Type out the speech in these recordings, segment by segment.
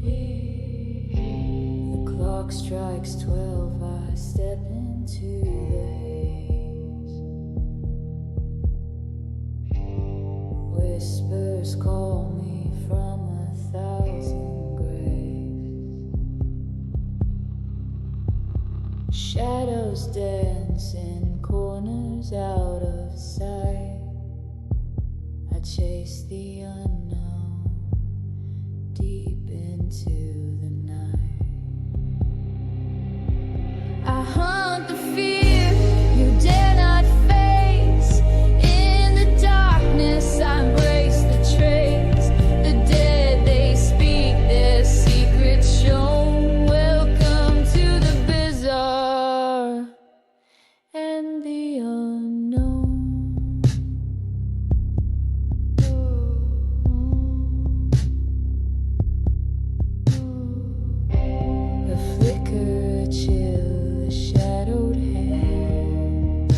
The clock strikes 12, I step into the haze. Whispers call me from 1,000 graves. Shadows dance in corners out of sight. I chase the unknown deep into the night. I hunt the fear you dare not face. In the darkness I embrace the trace. The dead, they speak their secrets shown. Welcome to the bizarre and the unknown. A flicker, a chill, a shadowed hand.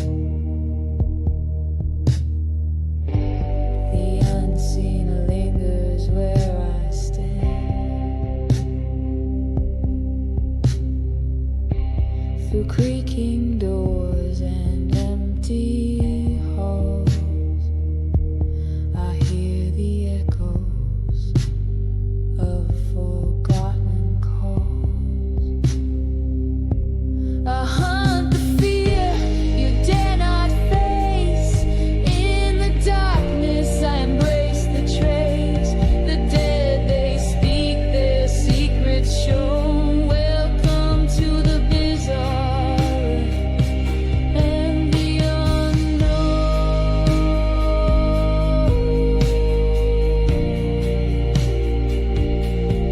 The unseen lingers where I stand. Through creaking doors and empty halls, I hear the echoes of forgotten calls. I hunt the fear you dare not face. In the darkness I embrace the trace. The dead, they speak their secrets shown. Welcome to the bizarre and the unknown.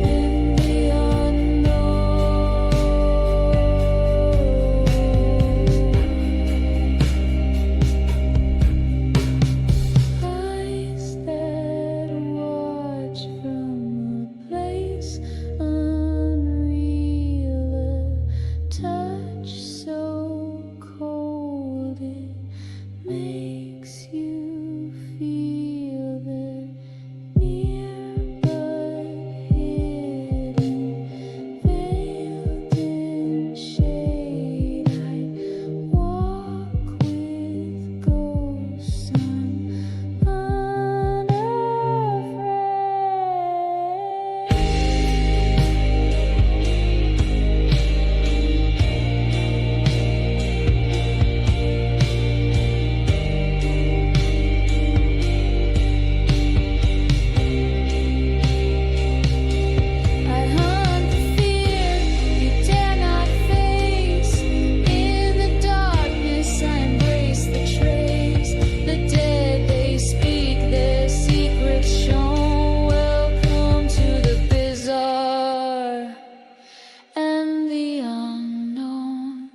And the unknown. Eyes that watch from a place unreal, a touch so cold it makes you feel they're near but hidden, veiled in shade. I walk with ghosts, I'm unafraid. I hunt the fear you dare not face. In the darkness I embrace the trace. The dead, they speak their secrets shown. Welcome to the bizarre and the unknown.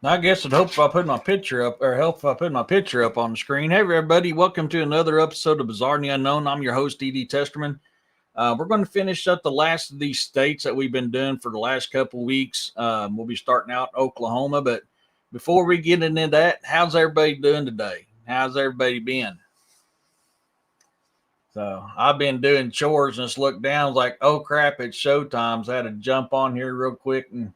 I guess it helps if I put my picture up, or help if I put my picture up on the screen. Hey, everybody, welcome to another episode of Bizarre and the Unknown. I'm your host, D.D. Testerman. We're going to finish up the last of these states that we've been doing for the last couple of weeks. We'll be starting out in Oklahoma, but before we get into that, how's everybody doing today? How's everybody been? So I've been doing chores and just looked down, was like, oh crap, it's showtime. So I had to jump on here real quick and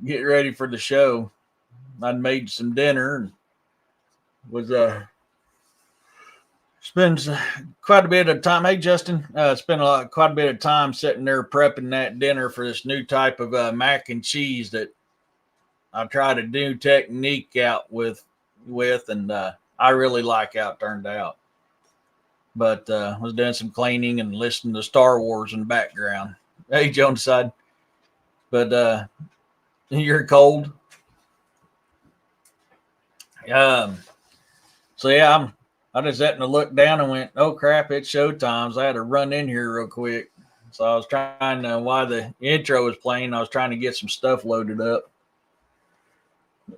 get ready for the show. I'd made some dinner and was spends quite a bit of time. Hey Justin, spent quite a bit of time sitting there prepping that dinner for this new type of mac and cheese that I tried a new technique out with, and I really like how it turned out. But was doing some cleaning and listening to Star Wars in the background. Hey Jones side, but you're cold. So yeah, I just happened to look down and went, oh crap, it's showtime. So I had to run in here real quick. So I was trying to, while the intro was playing, I was trying to get some stuff loaded up.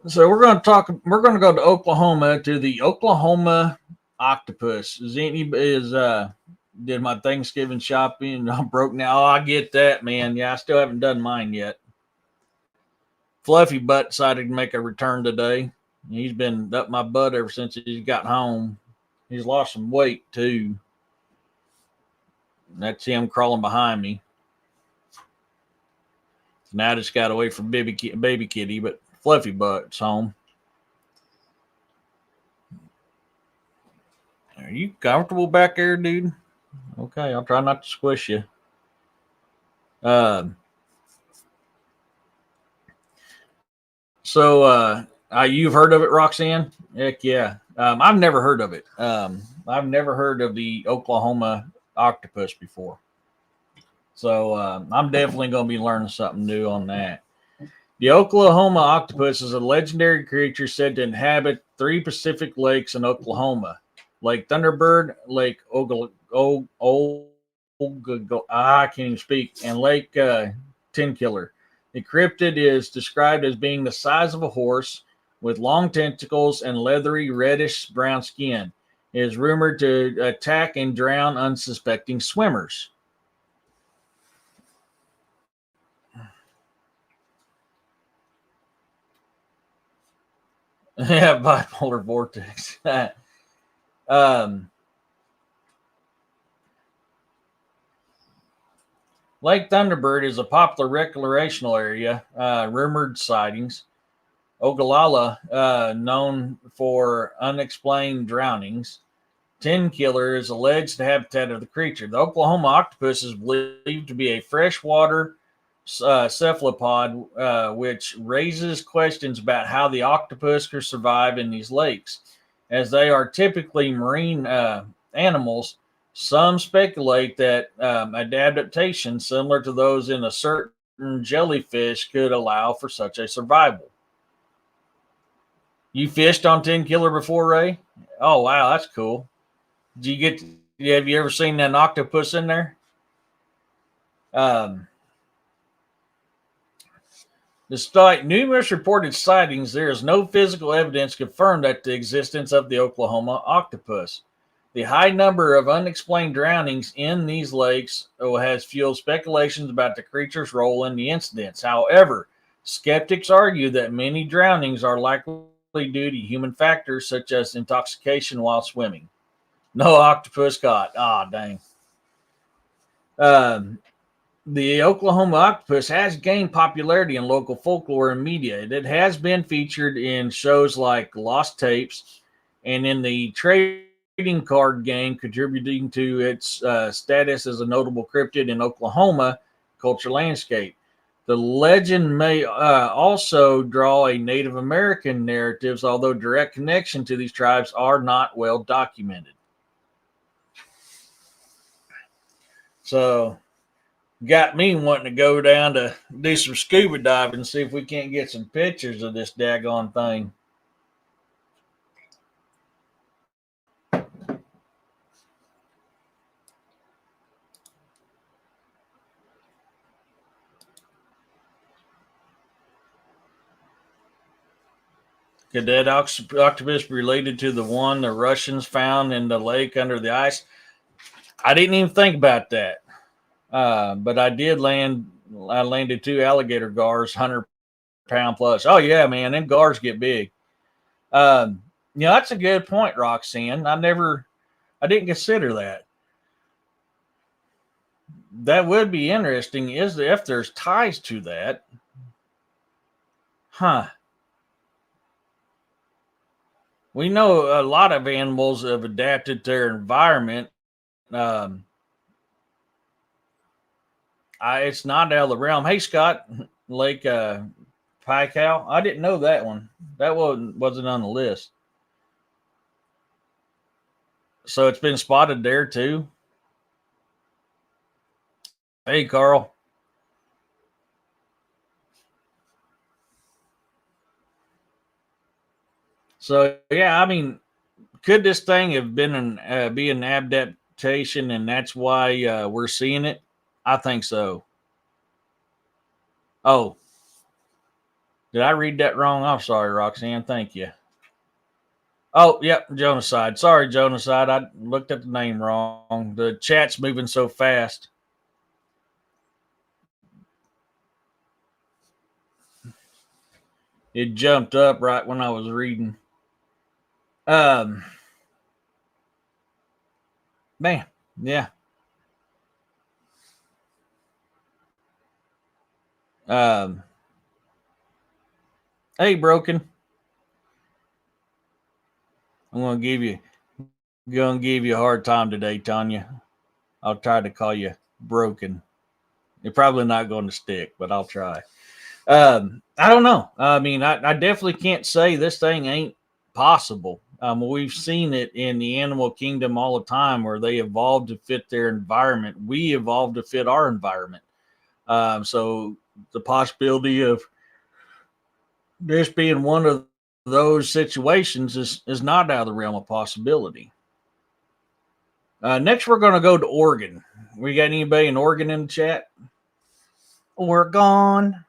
So we're going to talk. We're going to go to Oklahoma to the Oklahoma octopus. Did my Thanksgiving shopping? I'm broke now. Oh, I get that, man. Yeah, I still haven't done mine yet. Fluffy Butt decided to make a return today. He's been up my butt ever since he got home. He's lost some weight too. That's him crawling behind me. Now I just got away from baby kitty, but Fluffy Butt's home. Are you comfortable back there, dude? Okay, I'll try not to squish you. Uh, you've heard of it, Roxanne? Heck yeah. I've never heard of it. I've never heard of the Oklahoma octopus before. So I'm definitely going to be learning something new on that. The Oklahoma octopus is a legendary creature said to inhabit three Pacific lakes in Oklahoma: Lake Thunderbird, Lake I can't even speak, and Lake Tenkiller. The cryptid is described as being the size of a horse with long tentacles and leathery reddish brown skin. It is rumored to attack and drown unsuspecting swimmers. Yeah, bipolar vortex. um, Lake Thunderbird is a popular recreational area. Rumored sightings. Ogallala, known for unexplained drownings. Tin Killer is alleged habitat of the creature. The Oklahoma octopus is believed to be a freshwater cephalopod, which raises questions about how the octopus could survive in these lakes. As they are typically marine animals, some speculate that adaptations similar to those in a certain jellyfish could allow for such a survival. You fished on Tin Killer before, Ray? Oh wow, that's cool. Do you get? Have you ever seen an octopus in there? Um, Despite numerous reported sightings, there is no physical evidence confirmed that the existence of the Oklahoma octopus. The high number of unexplained drownings in these lakes has fueled speculations about the creature's role in the incidents. However, skeptics argue that many drownings are likely due to human factors such as intoxication while swimming. No octopus caught. Ah, dang. Um, the Oklahoma octopus has gained popularity in local folklore and media. It has been featured in shows like Lost Tapes and in the trading card game, contributing to its status as a notable cryptid in Oklahoma culture landscape. The legend may also draw a Native American narratives, although direct connection to these tribes are not well documented. So got me wanting to go down to do some scuba diving and see if we can't get some pictures of this daggone thing. Could that octopus be related to the one the Russians found in the lake under the ice? I didn't even think about that. But I did land. I landed two alligator gars, 100-pound plus. Oh yeah, man, them gars get big. Um, that's a good point, Roxanne. I didn't consider that. That would be interesting. Is if there's ties to that, huh? We know a lot of animals have adapted to their environment. Um, it's not out of the realm. Hey, Scott, Lake Pie I didn't know that one. That wasn't on the list. So it's been spotted there too. Hey, Carl. So yeah, I mean, could this thing have been be an adaptation, and that's why we're seeing it? I think so. Oh, Did I read that wrong? I'm sorry, Roxanne. Thank you. Oh, yep, Jonaside. Sorry, Jonaside. I looked at the name wrong. The chat's moving so fast. It jumped up right when I was reading. Um, Man, yeah. Um, hey, Broken. I'm gonna give you a hard time today, Tanya. I'll try to call you Broken. You're probably not going to stick, but I'll try. I don't know. I mean, I definitely can't say this thing ain't possible. We've seen it in the animal kingdom all the time where they evolved to fit their environment. We evolved to fit our environment. So the possibility of this being one of those situations is not out of the realm of possibility. Next, we're going to go to Oregon. We got anybody in Oregon in the chat? Oregon.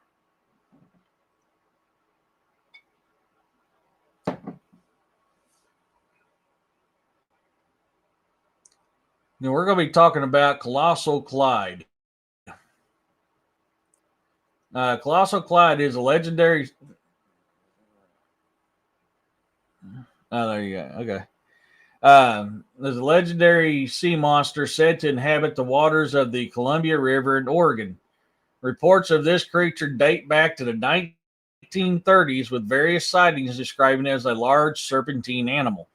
Now we're going to be talking about Colossal Clyde. Colossal Clyde is a legendary. Oh, there you go. Okay. There's a legendary sea monster said to inhabit the waters of the Columbia River in Oregon. Reports of this creature date back to the 1930s, with various sightings describing it as a large serpentine animal.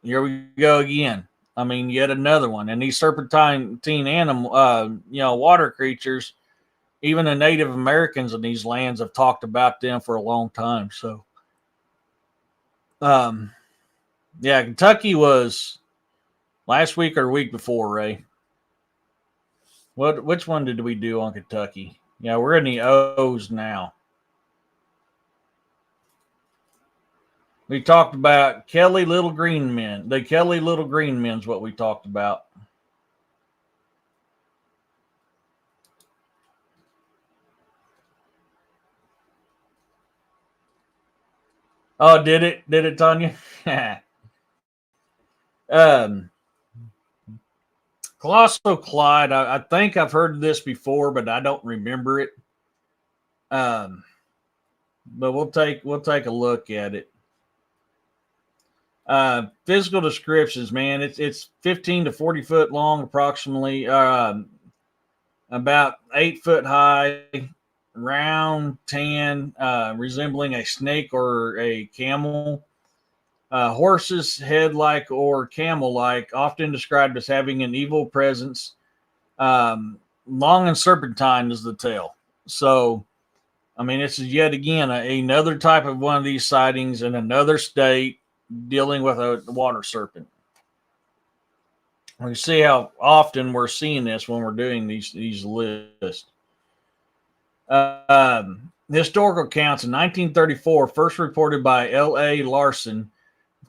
Here we go again. I mean, yet another one. And these serpentine animal, water creatures, even the Native Americans in these lands have talked about them for a long time. So, yeah, Kentucky was last week or week before, Ray. Which one did we do on Kentucky? Yeah, we're in the O's now. We talked about Kelly Little Green Men. The Kelly Little Green Men's what we talked about. Oh, did it? Did it, Tanya? um, Colossal Clyde. I think I've heard this before, but I don't remember it. But we'll take a look at it. Physical descriptions, man. It's 15 to 40 foot long, approximately. About 8 foot high, round, tan, resembling a snake or a camel. Horse's head like or camel like, often described as having an evil presence. Long and serpentine is the tail. So, I mean, this is yet again another type of one of these sightings in another state dealing with a water serpent. We see how often we're seeing this when we're doing these lists. Historical accounts in 1934, first reported by L.A. Larson,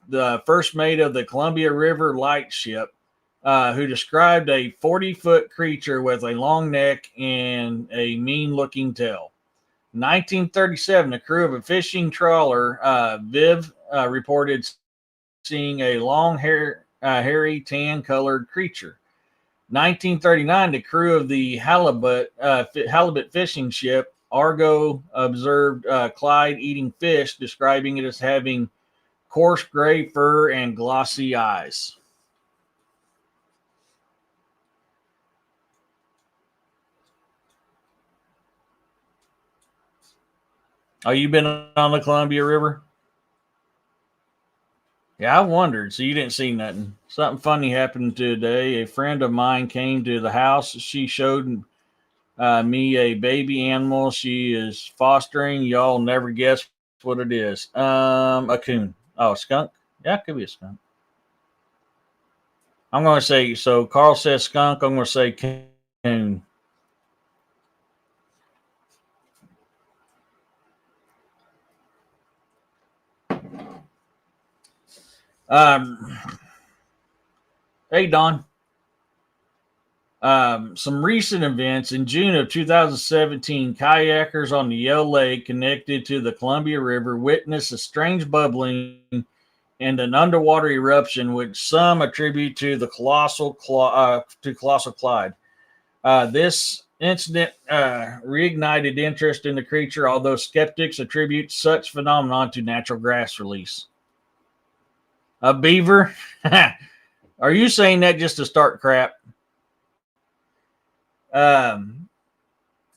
the first mate of the Columbia River Lightship, who described a 40-foot creature with a long neck and a mean-looking tail. 1937, the crew of a fishing trawler, Viv, reported seeing a long, hairy, tan-colored creature. 1939, the crew of the halibut fishing ship Argo observed Clyde eating fish, describing it as having coarse gray fur and glossy eyes. Oh, you been on the Columbia River? Yeah, I wondered. So you didn't see nothing. Something funny happened today. A friend of mine came to the house. She showed me a baby animal she is fostering. Y'all never guess what it is. A coon. Oh, skunk? Yeah, it could be a skunk. I'm going to say, so Carl says skunk. I'm going to say coon. Um, hey, Don. Some recent events in June of 2017, kayakers on the Yell Lake connected to the Columbia River witnessed a strange bubbling and an underwater eruption, which some attribute to the colossal Clyde. This incident reignited interest in the creature, although skeptics attribute such phenomenon to natural gas release. A beaver? Are you saying that just to start crap?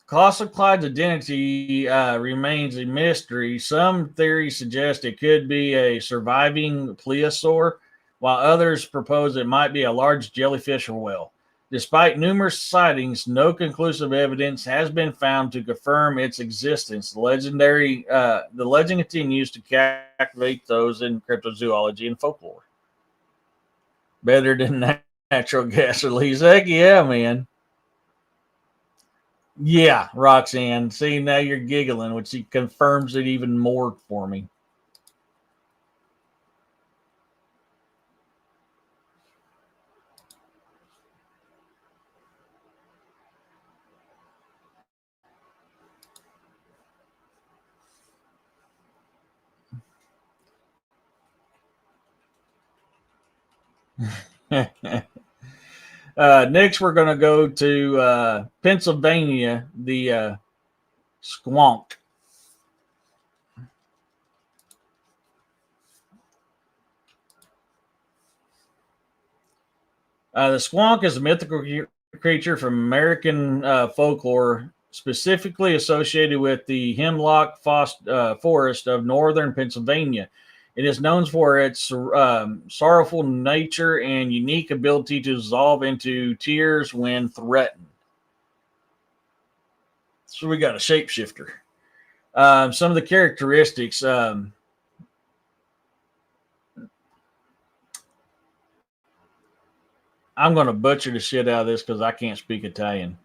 Colossal Clyde's identity remains a mystery. Some theories suggest it could be a surviving plesiosaur, while others propose it might be a large jellyfish or whale. Despite numerous sightings, no conclusive evidence has been found to confirm its existence. The legend continues to captivate those in cryptozoology and folklore. Better than natural gas release. Heck yeah, man. Yeah, Roxanne. See, now you're giggling, which confirms it even more for me. Next, we're going to go to Pennsylvania, the squonk. The squonk is a mythical creature from American folklore, specifically associated with the hemlock forest of northern Pennsylvania. It is known for its sorrowful nature and unique ability to dissolve into tears when threatened. So we got a shapeshifter. Some of the characteristics. I'm going to butcher the shit out of this because I can't speak Italian.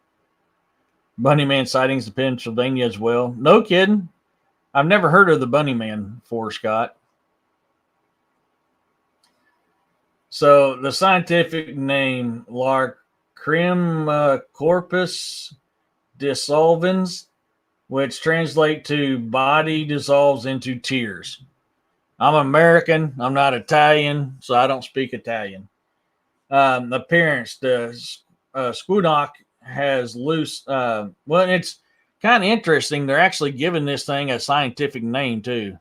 Bunnyman sightings in Pennsylvania as well. No kidding. I've never heard of the Bunnyman before, Scott. So the scientific name, Larcricorpus dissolvens, which translate to body dissolves into tears. I'm American. I'm not Italian, so I don't speak Italian. Appearance, the Squunok has loose. Well, it's kind of interesting. They're actually giving this thing a scientific name too.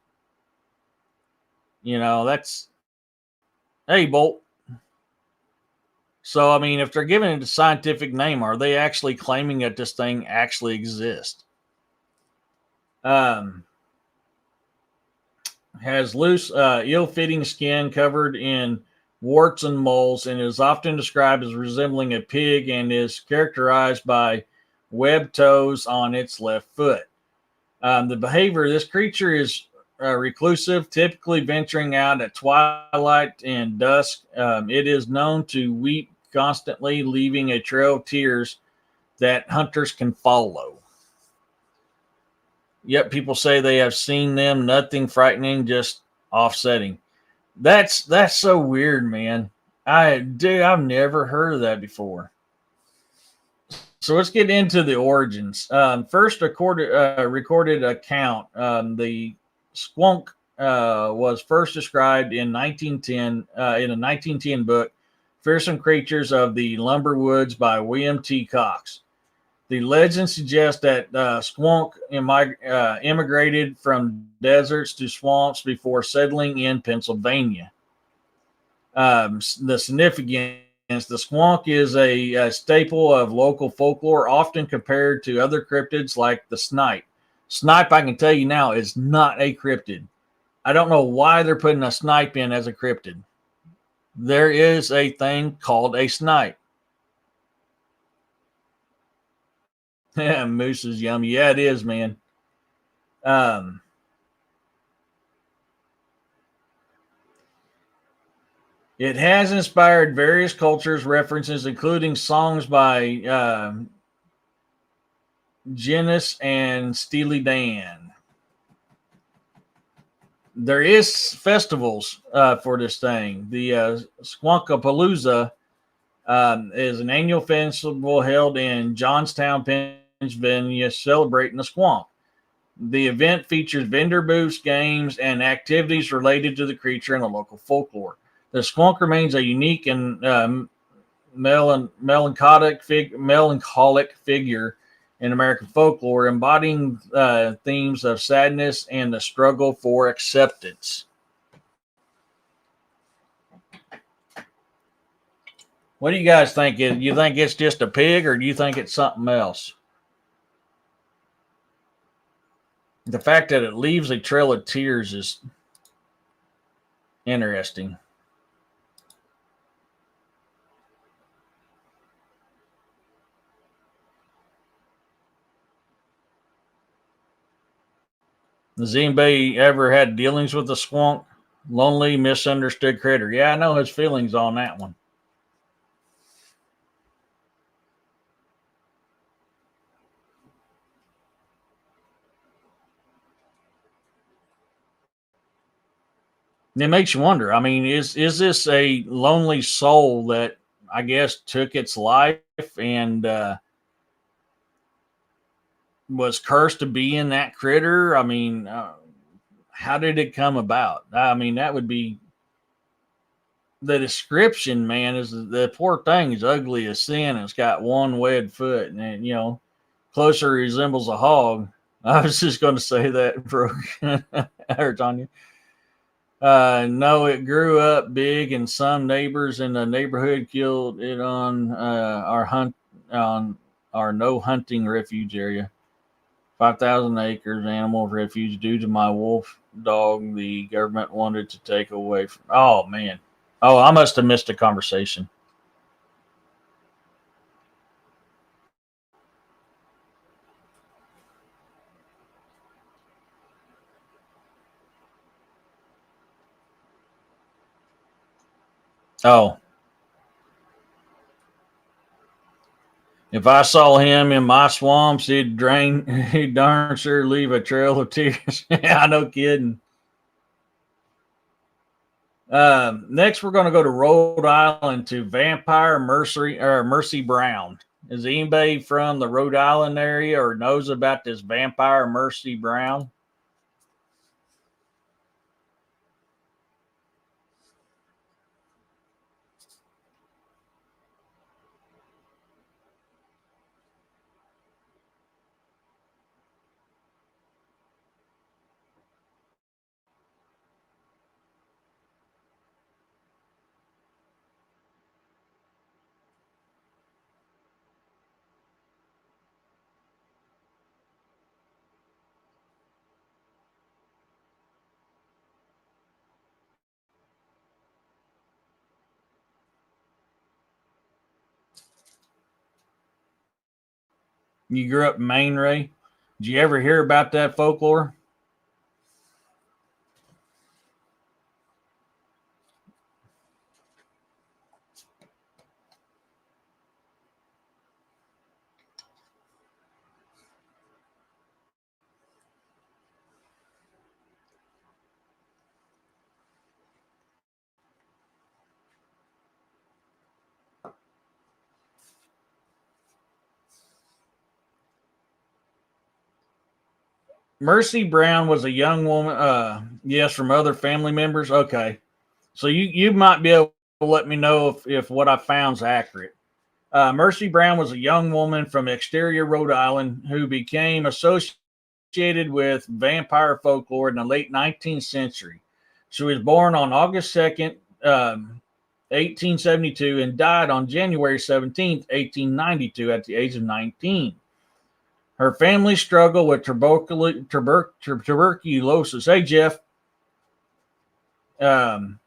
You know, that's hey Bolt. So I mean, if they're giving it a scientific name, are they actually claiming that this thing actually exists? Has loose, ill-fitting skin covered in warts and moles, and is often described as resembling a pig, and is characterized by webbed toes on its left foot. The behavior of this creature is reclusive, typically venturing out at twilight and dusk. It is known to weep constantly, leaving a trail of tears that hunters can follow. Yet people say they have seen them. Nothing frightening, just offsetting. That's so weird, man. I've never heard of that before. So let's get into the origins. First recorded account. The squonk was first described in 1910 in a 1910 book, "Fearsome Creatures of the Lumber Woods" by William T. Cox. The legend suggests that squonk immigrated from deserts to swamps before settling in Pennsylvania. The significance: the squonk is a staple of local folklore, often compared to other cryptids like the snipe. Snipe, I can tell you now, is not a cryptid. I don't know why they're putting a snipe in as a cryptid. There is a thing called a snipe. Yeah, moose is yummy. Yeah, it is, man. It has inspired various cultures' references, including songs by Genis and Steely Dan. There is festivals for this thing. The Squonkapalooza is an annual festival held in Johnstown, Pennsylvania, celebrating the squonk. The event features vendor booths, games, and activities related to the creature and the local folklore. The squonk remains a unique and melancholic figure in American folklore, embodying themes of sadness and the struggle for acceptance. What do you guys think? Do you think it's just a pig, or do you think it's something else? The fact that it leaves a trail of tears is interesting. Has anybody ever had dealings with the squonk? Lonely, misunderstood critter. Yeah, I know his feelings on that one. It makes you wonder. I mean, is this a lonely soul that I guess took its life and was cursed to be in that critter? I mean, how did it come about? I mean, that would be the description, man. Is the poor thing is ugly as sin. It's got one wed foot, and closer resembles a hog. I was just going to say that, bro. Or Tanya. No, it grew up big, and some neighbors in the neighborhood killed it on our no hunting refuge area. 5,000 acres animal refuge due to my wolf dog the government wanted to take away from. Oh man. Oh, I must have missed a conversation. Oh, if I saw him in my swamps, he'd drain. He'd darn sure leave a trail of tears. Yeah, no kidding. Next, we're going to go to Rhode Island to Vampire Mercy Brown. Is anybody from the Rhode Island area or knows about this Vampire Mercy Brown? You grew up in Maine, Ray. Did you ever hear about that folklore? Mercy Brown was a young woman. Yes, from other family members. Okay, so you might be able to let me know if what I found is accurate. Mercy Brown was a young woman from exterior Rhode Island who became associated with vampire folklore in the late 19th century. She was born on August 2nd, 1872, and died on January 17th, 1892, at the age of 19. Her family struggled with tuberculosis. Hey, Jeff. Um,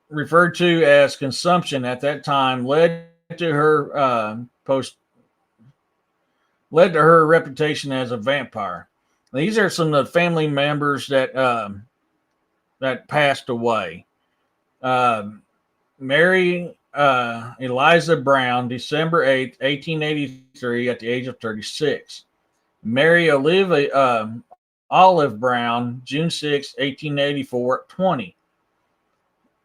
Referred to as consumption at that time, to her post led to her reputation as a vampire. These are some of the family members that passed away. Mary Eliza Brown, December 8th, 1883, at the age of 36. Mary Olive Brown, June 6th, 1884, at 20.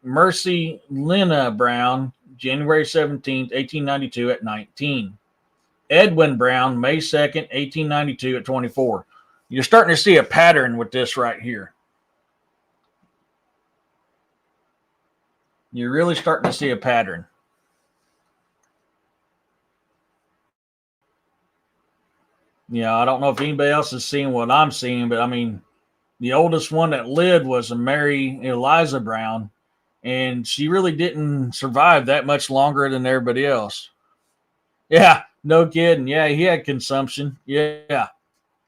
Mercy Lena Brown, January 17th, 1892 at 19. Edwin Brown, May 2nd, 1892 at 24. You're starting to see a pattern with this right here. You're really starting to see a pattern. I don't know if anybody else is seeing what I'm seeing, but I mean, the oldest one that lived was Mary Eliza Brown, and she really didn't survive that much longer than everybody else. Yeah, no kidding. Yeah, he had consumption. Yeah,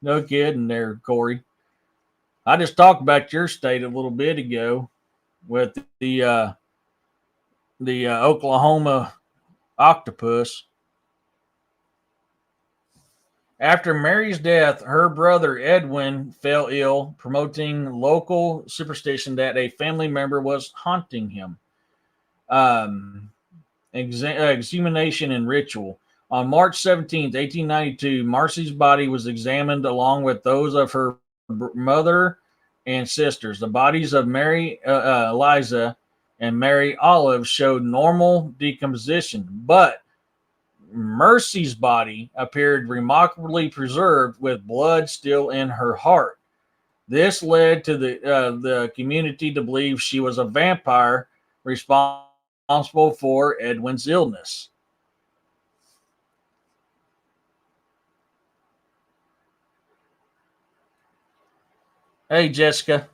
no kidding there, Corey. I just talked about your state a little bit ago with the Oklahoma octopus. After Mary's death, her brother Edwin fell ill, promoting local superstition that a family member was haunting him. Um, Exhumation and ritual. On March 17th, 1892, Marcy's body was examined along with those of her mother and sisters. The bodies of Mary Eliza and Mary Olive showed normal decomposition, but Mercy's body appeared remarkably preserved with blood still in her heart. This led to the community to believe she was a vampire responsible for Edwin's illness. Hey, Jessica.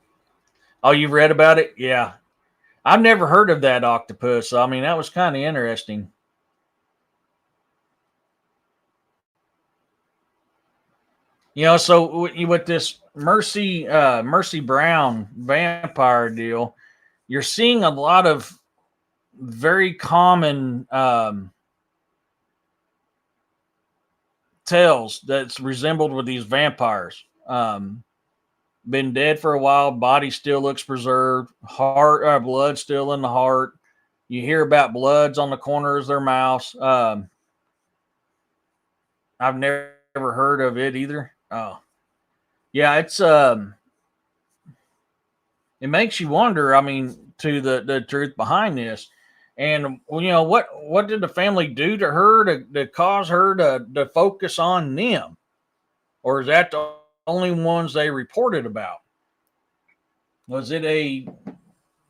Oh, you've read about it? Yeah. I've never heard of that octopus. So, I mean, that was kind of interesting. So with this Mercy Brown vampire deal, you're seeing a lot of very common tales that's resembled with these vampires. Been dead for a while, body still looks preserved, heart blood still in the heart. You hear about bloods on the corners of their mouths. I've never heard of it either. Oh, yeah, it makes you wonder. I mean, to the truth behind this, and what did the family do to her to cause her to focus on them, or is that the only ones they reported about? Was it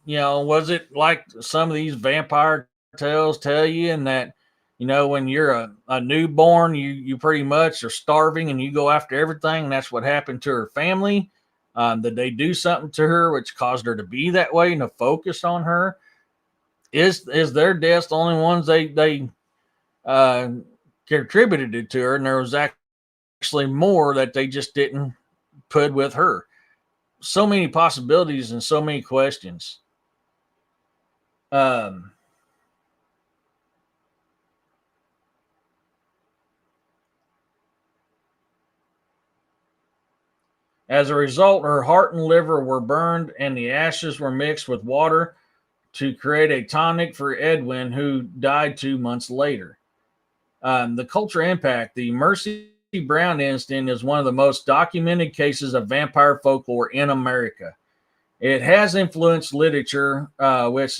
was it like some of these vampire tales tell you, and that when you're a newborn, you pretty much are starving and you go after everything, and that's what happened to her family. Did they do something to her which caused her to be that way and to focus on her? Is their deaths the only ones they uh, contributed it to her, and there was actually more that they just didn't put with her? So many possibilities and so many questions. Um, as a result, her heart and liver were burned, and the ashes were mixed with water to create a tonic for Edwin, who died 2 months later. The culture impact. The Mercy Brown incident is one of the most documented cases of vampire folklore in America. It has influenced literature with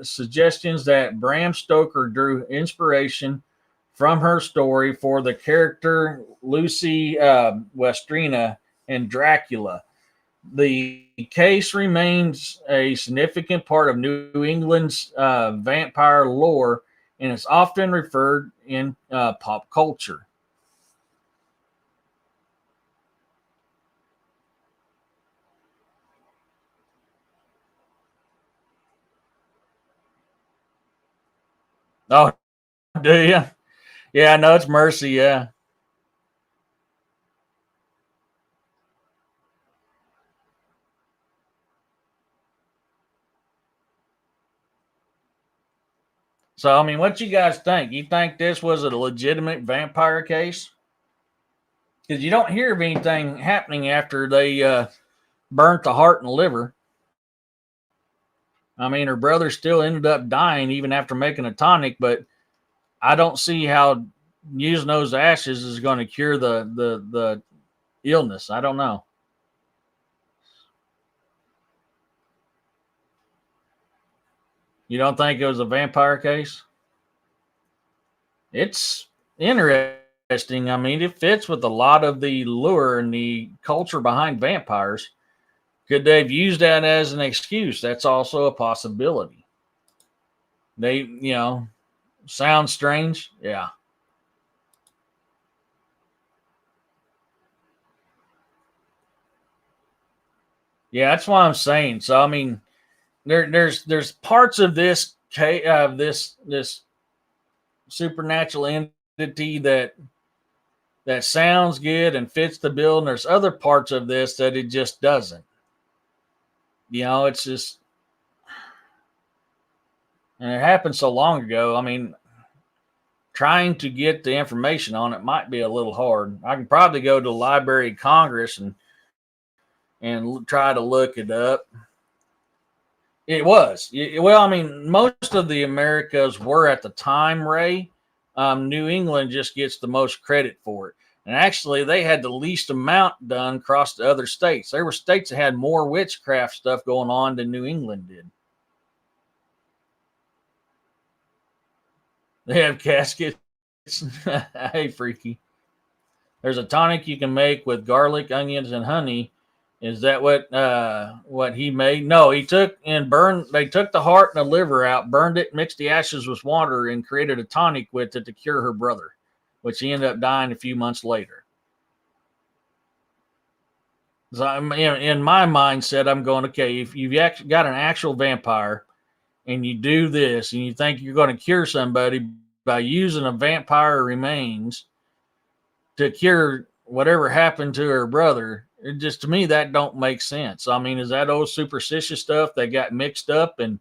suggestions that Bram Stoker drew inspiration from her story for the character Lucy Westrina in Dracula. The case remains a significant part of New England's vampire lore, and is often referred in pop culture. Oh, do you? Yeah, I know it's Mercy. Yeah. So, I mean, what you guys think? You think this was a legitimate vampire case? Because you don't hear of anything happening after they burnt the heart and liver. I mean, her brother still ended up dying even after making a tonic, but I don't see how using those ashes is going to cure the illness. I don't know. You don't think it was a vampire case? It's interesting. I mean, it fits with a lot of the lure and the culture behind vampires. Could they've used that as an excuse? That's also a possibility. They, sounds strange. Yeah. Yeah, that's what I'm saying. So I mean, there's parts of this supernatural entity that sounds good and fits the bill, and there's other parts of this that it just doesn't. It's just, and it happened so long ago. I mean, trying to get the information on it might be a little hard. I can probably go to the Library of Congress and try to look it up. It was. Well, I mean, most of the Americas were at the time, Ray. New England just gets the most credit for it. And actually, they had the least amount done across the other states. There were states that had more witchcraft stuff going on than New England did. They have caskets. Hey, freaky. There's a tonic you can make with garlic, onions, and honey. Is that what he made? No, he took and burned. They took the heart and the liver out, burned it, mixed the ashes with water, and created a tonic with it to cure her brother, which he ended up dying a few months later. So I'm in my mindset, I'm going, okay, if you've got an actual vampire and you do this and you think you're going to cure somebody by using a vampire remains to cure whatever happened to her brother, it just, to me, that don't make sense. I mean, is that old superstitious stuff that got mixed up? And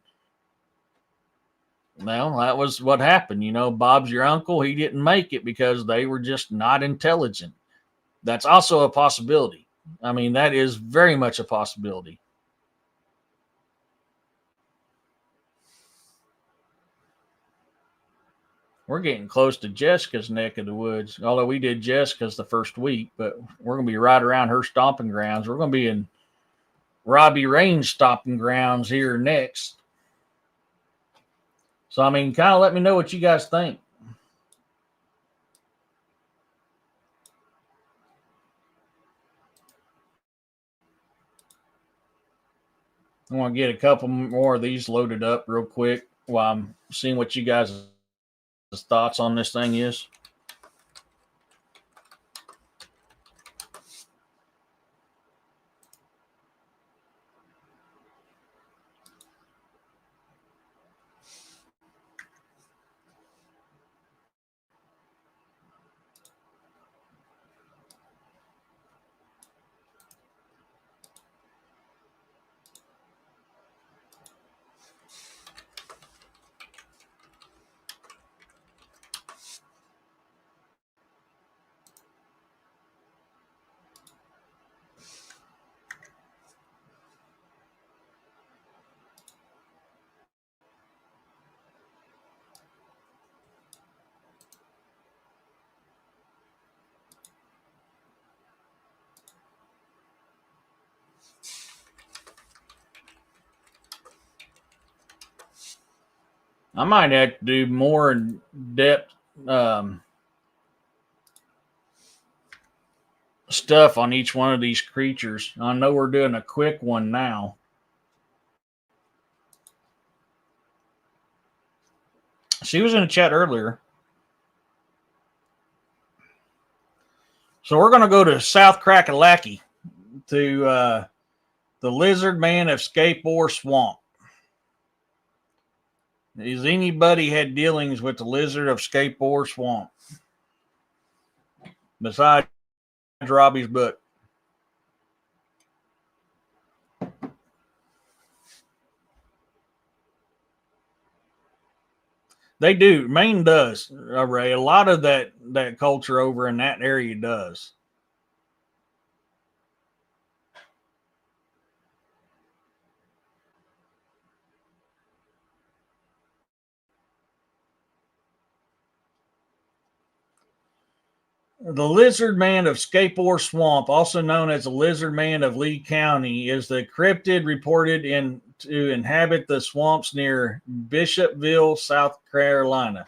well, that was what happened. Bob's your uncle. He didn't make it because they were just not intelligent. That's also a possibility. I mean, that is very much a possibility. We're getting close to Jessica's neck of the woods. Although we did Jessica's the first week, but we're going to be right around her stomping grounds. We're going to be in Robbie Rain's stomping grounds here next. So, I mean, kind of let me know what you guys think. I want to get a couple more of these loaded up real quick while I'm seeing what you guys' thoughts on this thing is. I might have to do more in depth stuff on each one of these creatures. I know we're doing a quick one now. She was in the chat earlier. So we're going to go to South Crackalacky to the Lizard Man of Skateboard Swamp. Has anybody had dealings with the Lizard of Skateboard Swamp besides Robbie's book? They do. Maine does, Ray. A lot of that culture over in that area does. The Lizard Man of Skateboard Swamp, also known as the Lizard Man of Lee County, is the cryptid reported in to inhabit the swamps near Bishopville, South Carolina.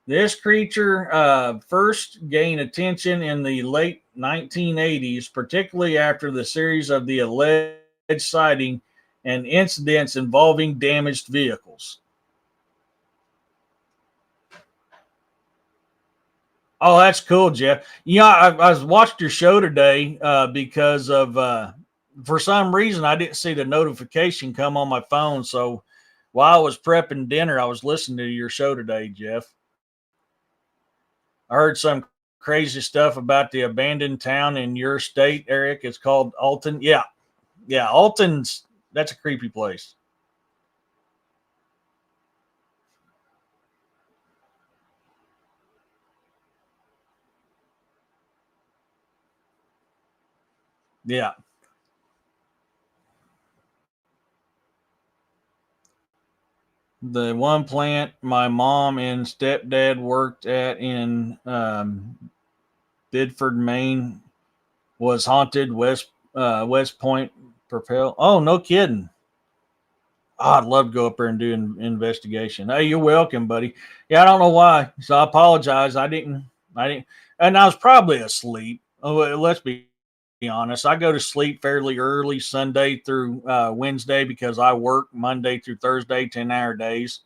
This creature first gained attention in the late 1980s, particularly after the series of the alleged sighting and incidents involving damaged vehicles. Oh, that's cool, Jeff. Yeah, I watched your show today because of for some reason I didn't see the notification come on my phone. So while I was prepping dinner, I was listening to your show today, Jeff. I heard some crazy stuff about the abandoned town in your state, Eric. It's called Alton. Yeah, yeah, Alton's that's a creepy place. Yeah, the one plant my mom and stepdad worked at in Bidford, Maine, was haunted. West Point Propel. Oh, no kidding. Oh, I'd love to go up there and do an investigation. Hey, you're welcome, buddy. Yeah, I don't know why, so I apologize. I didn't, and I was probably asleep. Oh, well, let's be honest. I go to sleep fairly early Sunday through Wednesday because I work Monday through Thursday, 10-hour days.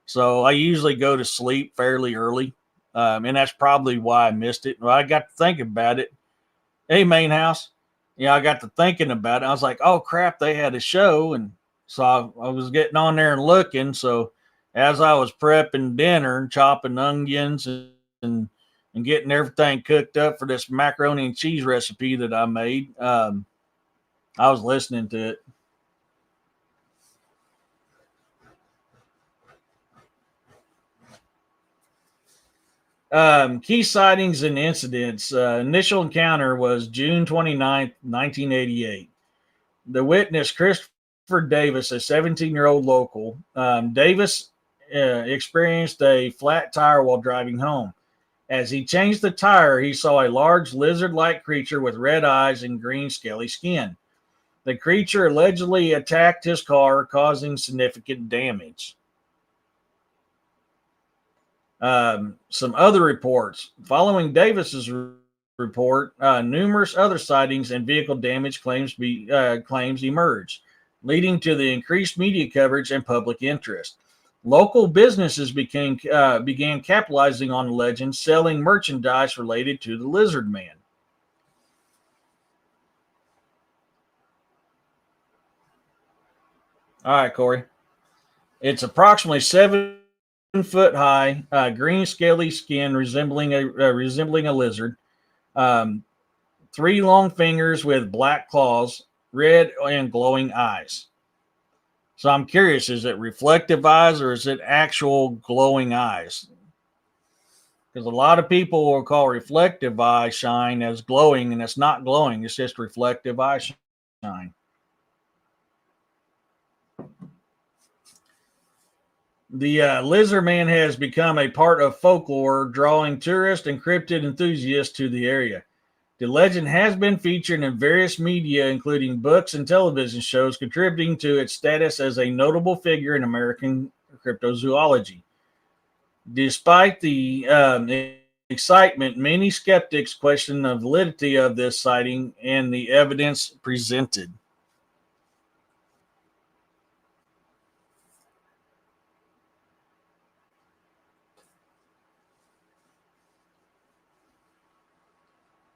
So I usually go to sleep fairly early, and that's probably why I missed it. Well, I got to think about it. Hey, main house. Yeah, I got to thinking about it. I was like, oh crap, they had a show, and so I was getting on there and looking. So as I was prepping dinner and chopping onions and and getting everything cooked up for this macaroni and cheese recipe that I made, I was listening to it. Key sightings and incidents. Initial encounter was June 29th, 1988. The witness, Christopher Davis, a 17-year-old local. Davis experienced a flat tire while driving home. As he changed the tire, he saw a large lizard like creature with red eyes and green, scaly skin. The creature allegedly attacked his car, causing significant damage. Some other reports. Following Davis's report, numerous other sightings and vehicle damage claims emerged, leading to the increased media coverage and public interest. Local businesses began capitalizing on the legend, selling merchandise related to the Lizard Man. All right, Corey. It's approximately 7 foot high, green scaly skin resembling a lizard. Um, Three long fingers with black claws, red and glowing eyes. So I'm curious, is it reflective eyes or is it actual glowing eyes? Because a lot of people will call reflective eye shine as glowing, and it's not glowing, it's just reflective eye shine. The lizard man has become a part of folklore, drawing tourists and cryptid enthusiasts to the area. The legend has been featured in various media, including books and television shows, contributing to its status as a notable figure in American cryptozoology. Despite the excitement, many skeptics question the validity of this sighting and the evidence presented.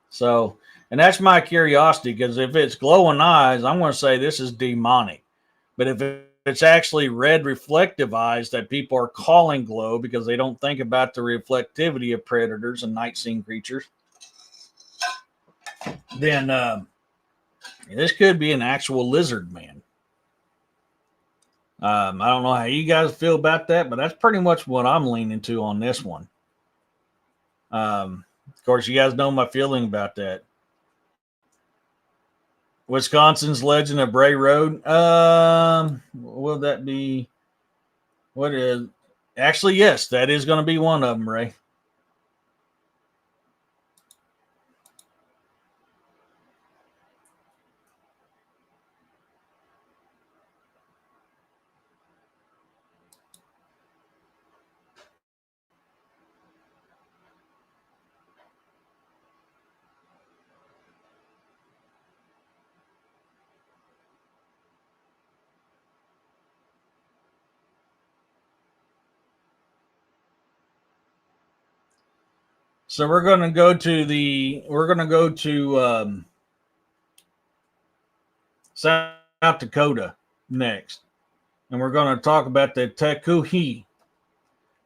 So, and that's my curiosity because if it's glowing eyes, I'm going to say this is demonic. But if it's actually red reflective eyes that people are calling glow because they don't think about the reflectivity of predators and night scene creatures, then this could be an actual lizard man. I don't know how you guys feel about that, but that's pretty much what I'm leaning to on this one. Of course, you guys know my feeling about that. Wisconsin's Legend of Bray Road. Will that be what is? Actually, yes, that is going to be one of them, Ray. So we're gonna go to South Dakota next, and we're gonna talk about the Takuhi.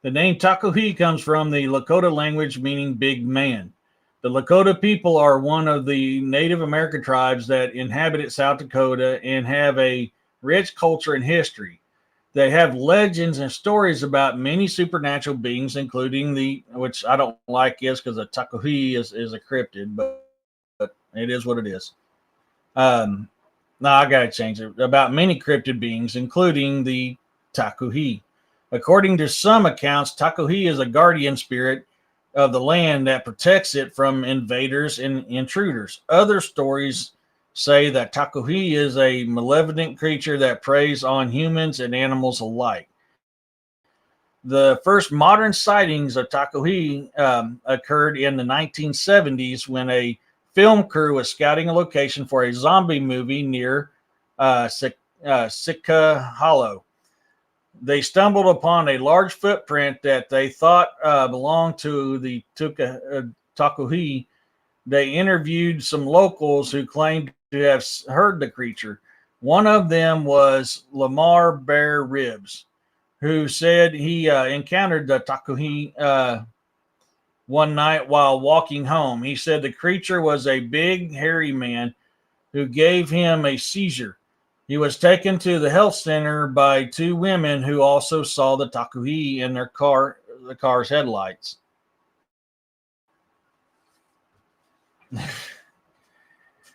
The name Takuhi comes from the Lakota language meaning big man. The Lakota people are one of the Native American tribes that inhabited South Dakota and have a rich culture and history. They have legends and stories about many supernatural beings, including the, which I don't like is because a Takuhi is a cryptid, but it is what it is. Um, no, I gotta change it. About many cryptid beings, including the Takuhi. According to some accounts, Takuhi is a guardian spirit of the land that protects it from invaders and intruders. Other stories say that Takuhi is a malevolent creature that preys on humans and animals alike. The first modern sightings of Takuhi occurred in the 1970s when a film crew was scouting a location for a zombie movie near Sitka Hollow. They stumbled upon a large footprint that they thought belonged to the Takuhi. They interviewed some locals who claimed to have heard the creature. One of them was Lamar Bear Ribs, who said he encountered the Takuhi one night while walking home. He said the creature was a big, hairy man who gave him a seizure. He was taken to the health center by two women who also saw the Takuhi in the car's headlights.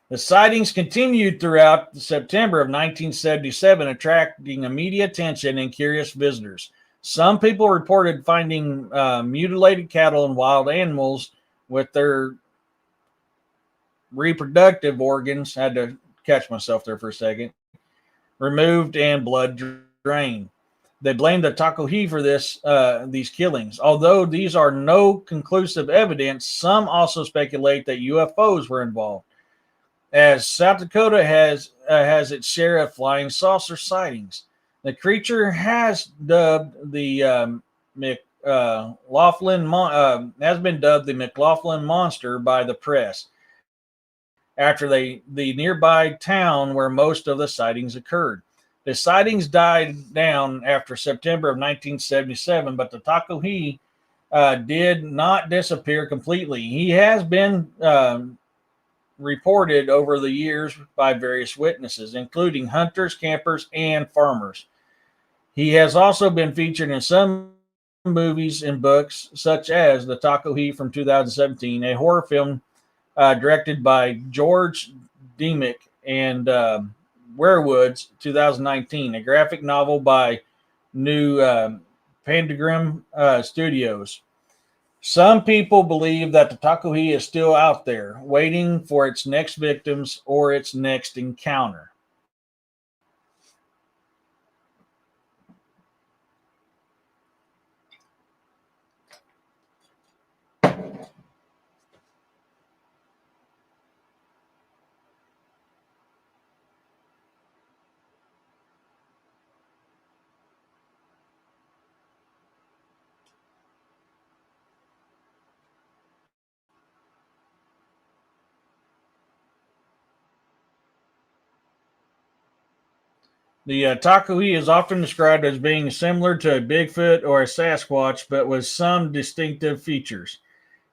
The sightings continued throughout September of 1977, attracting immediate attention and curious visitors. Some people reported finding mutilated cattle and wild animals with their reproductive organs. I had to catch myself there for a second. Removed and blood drained. They blamed the Takuhi for these killings. Although these are no conclusive evidence, some also speculate that UFOs were involved, as South Dakota has its share of flying saucer sightings. The creature has been dubbed the McLaughlin Monster by the press after the nearby town where most of the sightings occurred. The sightings died down after September of 1977, but the Takuhi did not disappear completely. He has been reported over the years by various witnesses, including hunters, campers, and farmers. He has also been featured in some movies and books, such as The Takuhi from 2017, a horror film directed by George Demick, and Werewoods 2019, a graphic novel by New Pandagram Studios. Some people believe that the Takuhi is still out there, waiting for its next victims or its next encounter. The Takuhi is often described as being similar to a Bigfoot or a Sasquatch, but with some distinctive features.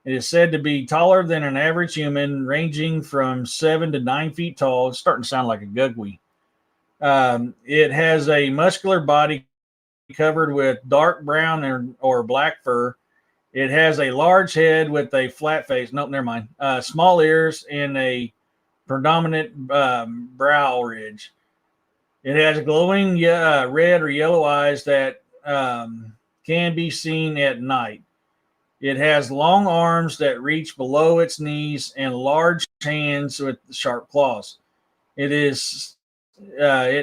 It is said to be taller than an average human, ranging from 7 to 9 feet tall. It's starting to sound like a gugwe. It has a muscular body covered with dark brown or black fur. It has a large head with a flat face. Nope, never mind. Small ears and a predominant brow ridge. It has glowing red or yellow eyes that can be seen at night. It has long arms that reach below its knees and large hands with sharp claws. It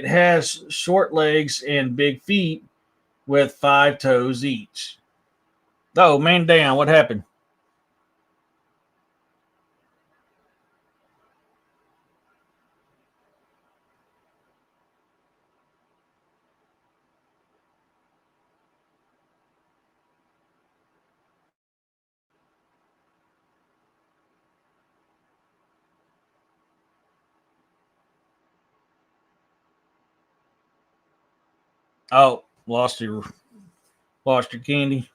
has short legs and big feet with 5 toes each. Oh man, damn! What happened? Oh, lost your candy.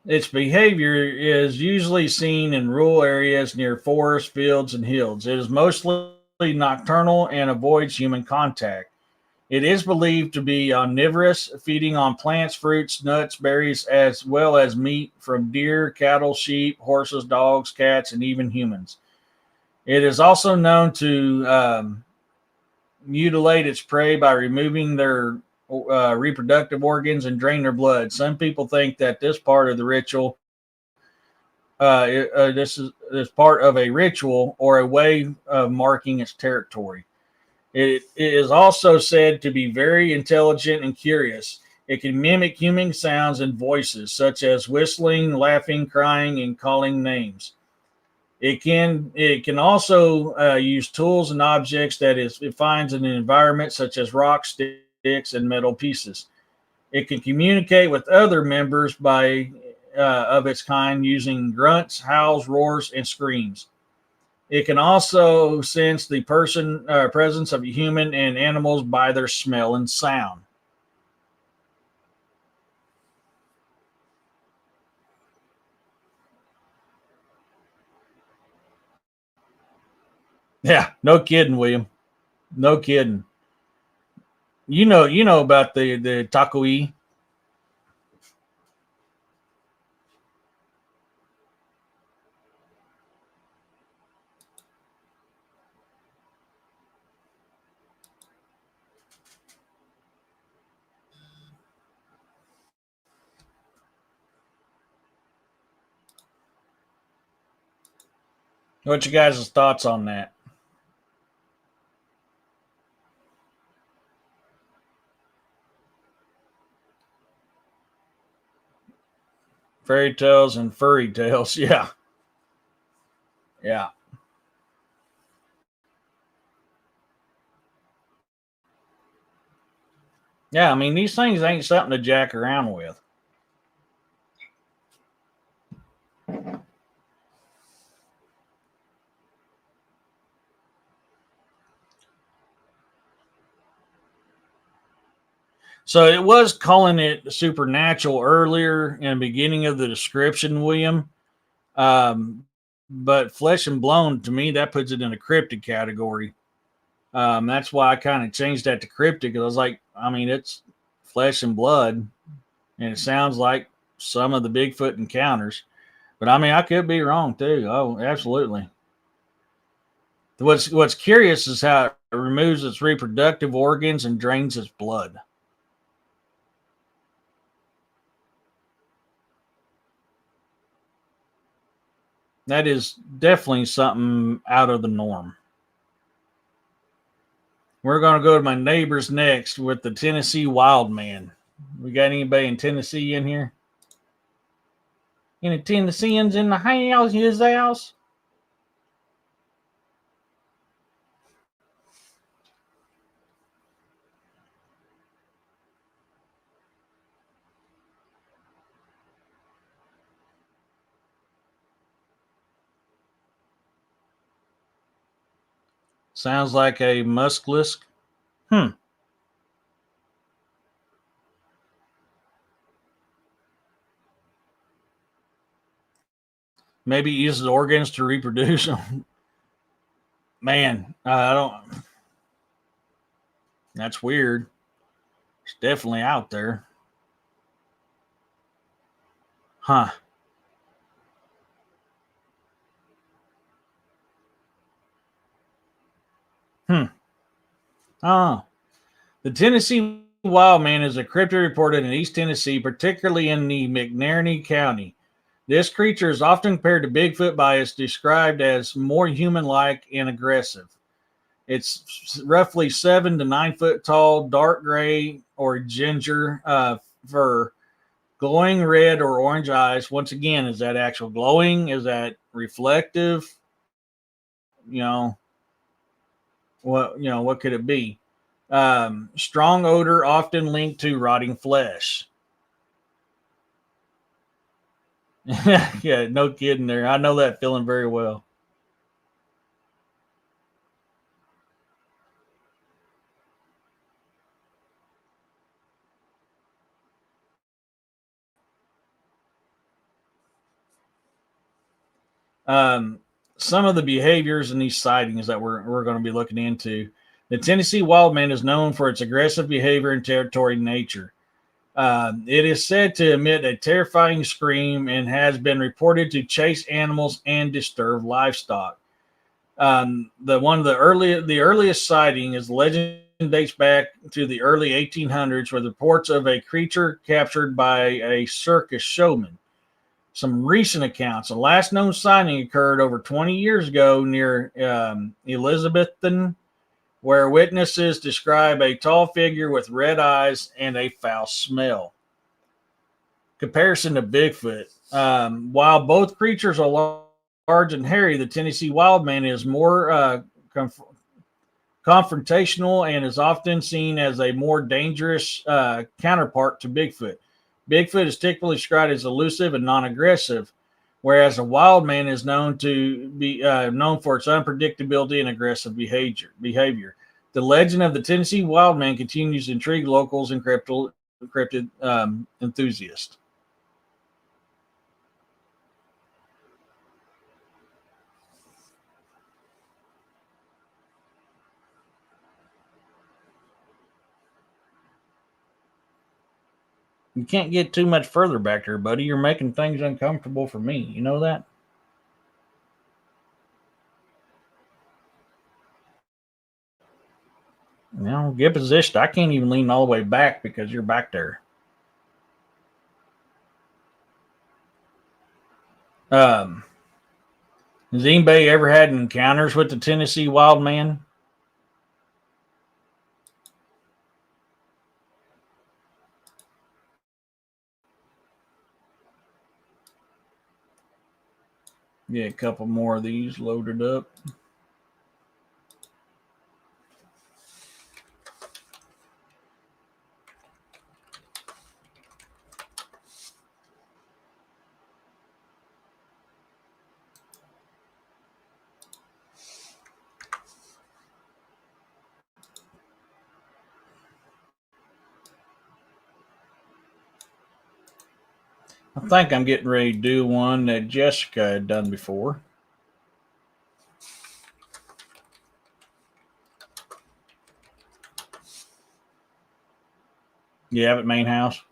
Its behavior is usually seen in rural areas near forests, fields, and hills. It is mostly nocturnal and avoids human contact. It is believed to be omnivorous, feeding on plants, fruits, nuts, berries, as well as meat from deer, cattle, sheep, horses, dogs, cats, and even humans. It is also known to mutilate its prey by removing their reproductive organs and drain their blood. Some people think that this part of the ritual, this part of a ritual or a way of marking its territory. It is also said to be very intelligent and curious. It can mimic human sounds and voices, such as whistling, laughing, crying, and calling names. It can also use tools and objects it finds in the environment, such as rocks, sticks, and metal pieces. It can communicate with other members by of its kind using grunts, howls, roars, and screams. It can also sense the presence of a human and animals by their smell and sound. Yeah, no kidding, William. No kidding. You know about the takoi. What you guys' thoughts on that? Fairy tales and furry tales. Yeah, yeah, yeah. I mean, these things ain't something to jack around with. So it was calling it supernatural earlier in the beginning of the description, William. But flesh and blown to me that puts it in a cryptid category. That's why I kind of changed that to cryptid because I was like, I mean, it's flesh and blood, and it sounds like some of the Bigfoot encounters. But I mean, I could be wrong too. Oh, absolutely. What's curious is how it removes its reproductive organs and drains its blood. That is definitely something out of the norm. We're going to go to my neighbors next with the Tennessee Wild Man. We got anybody in Tennessee in here? Any Tennesseans in the house? His house? Sounds like a musklisk. Hmm. Maybe it uses organs to reproduce. Man, I don't. That's weird. It's definitely out there. Huh. Hmm. Oh. The Tennessee Wild Man is a cryptid reported in East Tennessee, particularly in the McNerney County. This creature is often compared to Bigfoot by its described as more human-like and aggressive. It's roughly 7 to 9 foot tall, dark gray or ginger fur, glowing red or orange eyes. Once again, is that actual glowing? Is that reflective? You know what could it be? Strong odor, often linked to rotting flesh. Yeah, no kidding there. I know that feeling very well. Um, some of the behaviors in these sightings that we're going to be looking into. The Tennessee wild man is known for its aggressive behavior and territory nature. It is said to emit a terrifying scream and has been reported to chase animals and disturb livestock. The earliest sighting is legend dates back to the early 1800s with reports of a creature captured by a circus showman. Some recent accounts. The last known sighting occurred over 20 years ago near Elizabethton, where witnesses describe a tall figure with red eyes and a foul smell. Comparison to Bigfoot. While both creatures are large and hairy, the Tennessee wild man is more confrontational and is often seen as a more dangerous counterpart to Bigfoot. Bigfoot is typically described as elusive and non-aggressive, whereas a wild man is known to be known for its unpredictability and aggressive behavior. The legend of the Tennessee wild man continues to intrigue locals and cryptid enthusiasts. You can't get too much further back there, buddy. You're making things uncomfortable for me. You know that? Now, get positioned. I can't even lean all the way back because you're back there. Um, has anybody ever had encounters with the Tennessee wild man? Get a couple more of these loaded up. I think I'm getting ready to do one that Jessica had done before. You have it, main house?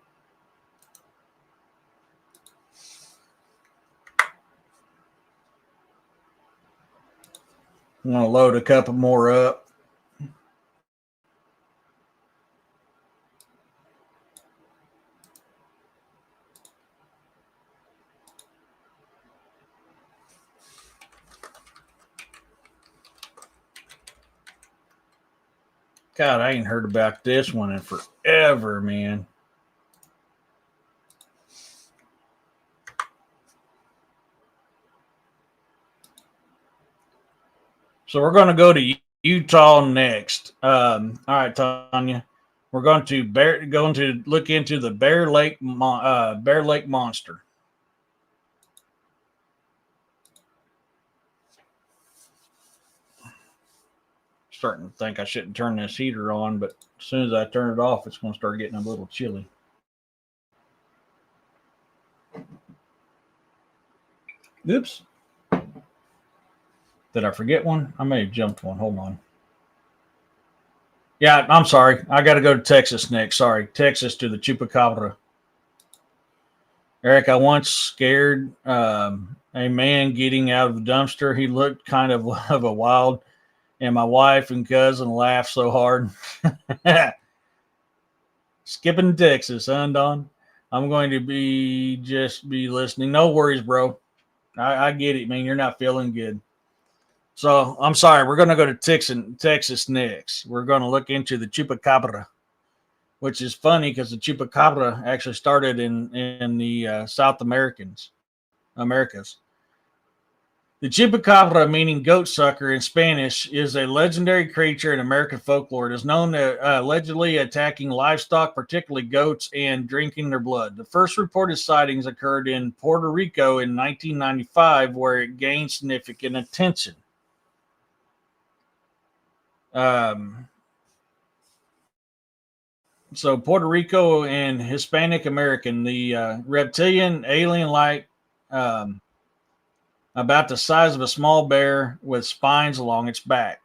I'm going to load a couple more up. God, I ain't heard about this one in forever, man. So we're going to go to Utah next. All right, Tanya. We're going to look into the Bear Lake monster. Starting to think I shouldn't turn this heater on, but as soon as I turn it off, it's going to start getting a little chilly. Oops. Did I forget one? I may have jumped one. Hold on. Yeah, I'm sorry. I got to go to Texas next. Sorry. Texas to the Chupacabra. Eric, I once scared a man getting out of the dumpster. He looked kind of a wild, and my wife and cousin laughed so hard. Skipping Texas, huh, Don? I'm going to be listening. No worries, bro. I get it, man. You're not feeling good. So I'm sorry. We're going to go to Texas next. We're going to look into the Chupacabra, which is funny because the Chupacabra actually started in the South Americas. The Chupacabra, meaning goat sucker in Spanish, is a legendary creature in American folklore. It is known to allegedly attacking livestock, particularly goats, and drinking their blood. The first reported sightings occurred in Puerto Rico in 1995, where it gained significant attention. Um, so Puerto Rico and Hispanic American, the reptilian alien-like. Um, about the size of a small bear with spines along its back.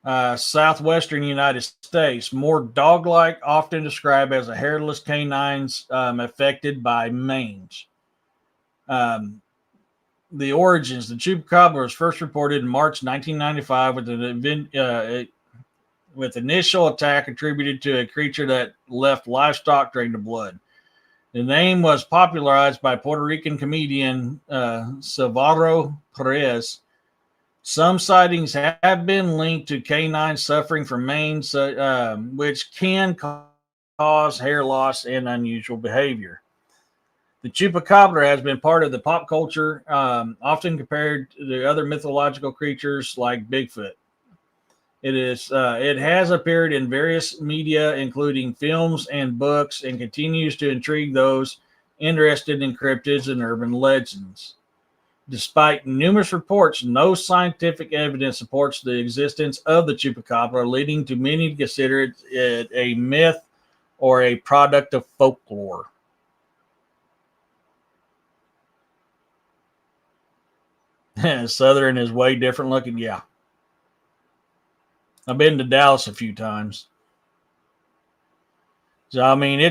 Southwestern United States, more dog-like, often described as a hairless canines affected by mange. Um, the origins: the chupacabra was first reported in March 1995 with initial attack attributed to a creature that left livestock drained of blood. The name was popularized by Puerto Rican comedian Salvador Perez. Some sightings have been linked to canines suffering from mange, which can cause hair loss and unusual behavior. The chupacabra has been part of the pop culture, often compared to other mythological creatures like Bigfoot. It has appeared in various media, including films and books, and continues to intrigue those interested in cryptids and urban legends. Despite numerous reports, no scientific evidence supports the existence of the chupacabra, leading to many to consider it a myth or a product of folklore. Southern is way different looking. Yeah. I've been to Dallas a few times. So, I mean,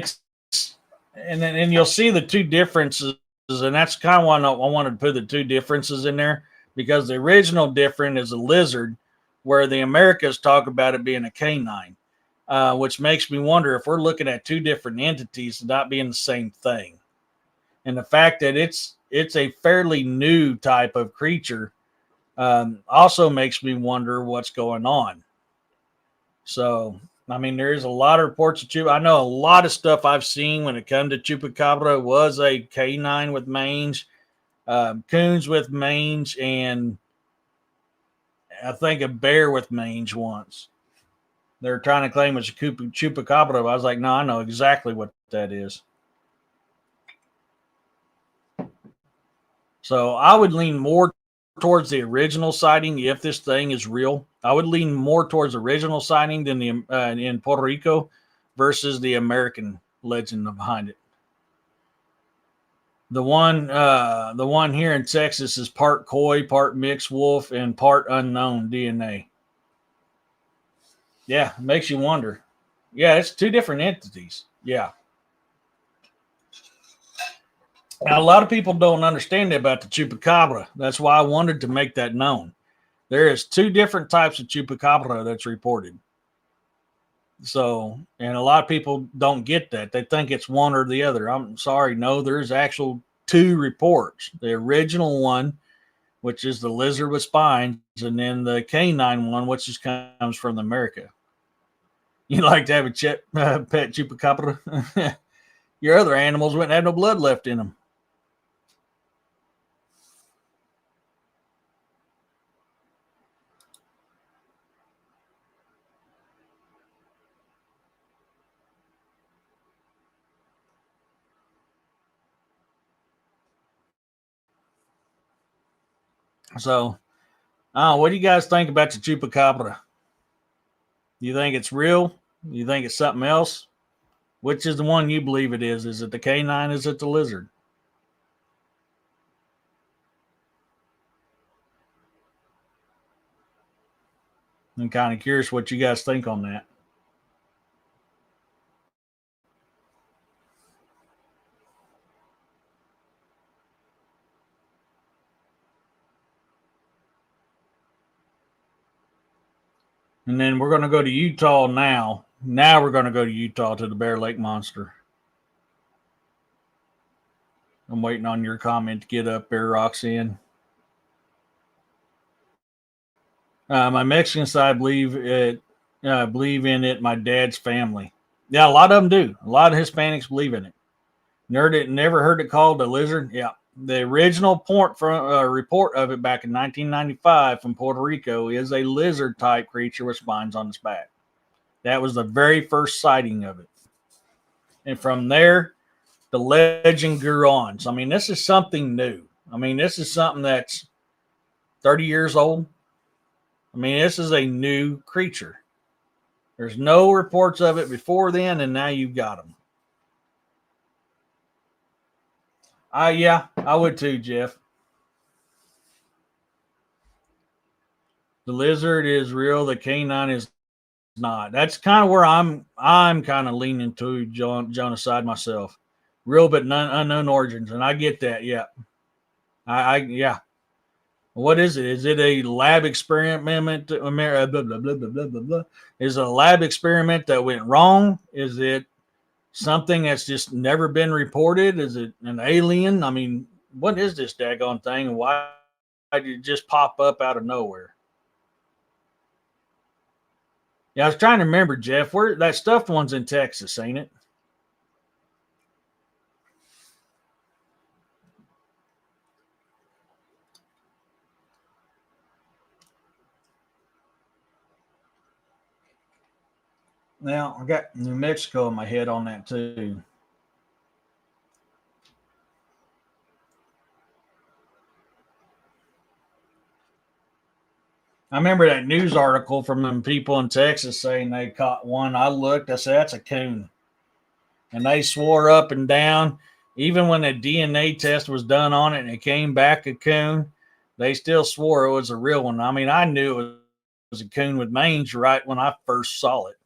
and you'll see the two differences. And that's kind of why I wanted to put the two differences in there, because the original different is a lizard, where the Americas talk about it being a canine, which makes me wonder if we're looking at two different entities not being the same thing. And the fact that it's a fairly new type of creature also makes me wonder what's going on. So, I mean, there's a lot of reports of chupacabra. I know a lot of stuff I've seen when it comes to chupacabra was a canine with mange, coons with mange, and I think a bear with mange once. They're trying to claim it's a chupacabra. I was like, no, I know exactly what that is. So I would lean more towards the original sighting if this thing is real. I would lean more towards original sighting than the in Puerto Rico versus the American legend behind it. The one here in Texas is part koi, part mixed wolf, and part unknown DNA. Yeah, it makes you wonder. Yeah, it's two different entities. Yeah. Now, a lot of people don't understand about the chupacabra. That's why I wanted to make that known. There is two different types of chupacabra that's reported. So, and a lot of people don't get that. They think it's one or the other. I'm sorry. No, there's actual two reports. The original one, which is the lizard with spines, and then the canine one, which just comes from America. You like to have a pet chupacabra? Your other animals wouldn't have no blood left in them. So, what do you guys think about the chupacabra? You think it's real? You think it's something else? Which is the one you believe it is? Is it the canine? Is it the lizard? I'm kind of curious what you guys think on that. And then we're going to go to Utah now. Now we're going to go to Utah to the Bear Lake Monster. I'm waiting on your comment to get up there, Roxanne. My Mexican side believe in it. My dad's family. Yeah, a lot of them do. A lot of Hispanics believe in it. Never heard it called a lizard. Yeah, the original report of it back in 1995 from Puerto Rico is a lizard type creature with spines on its back. That was the very first sighting of it, and from there, the legend grew on. So I mean, this is something new. I mean, this is something that's 30 years old. I mean, this is a new creature. There's no reports of it before then, and now you've got them. Yeah, I would too, Jeff. The lizard is real. The canine is not. That's kind of where I'm kind of leaning to Jonah's side myself. Real but unknown origins, and I get that. Yeah, yeah. What is it? Is it a lab experiment? Blah, blah, blah, blah, blah, blah, blah, blah. Is it a lab experiment that went wrong? Is it something that's just never been reported? Is it an alien? I mean, what is this daggone thing, and why did it just pop up out of nowhere? Yeah, I was trying to remember, Jeff. Where that stuffed one's in Texas, ain't it? Now I got New Mexico in my head on that too. I remember that news article from them people in Texas saying they caught one. I looked, I said, that's a coon. And they swore up and down, even when a DNA test was done on it and it came back a coon, they still swore it was a real one. I mean, I knew it was a coon with mange right when I first saw it.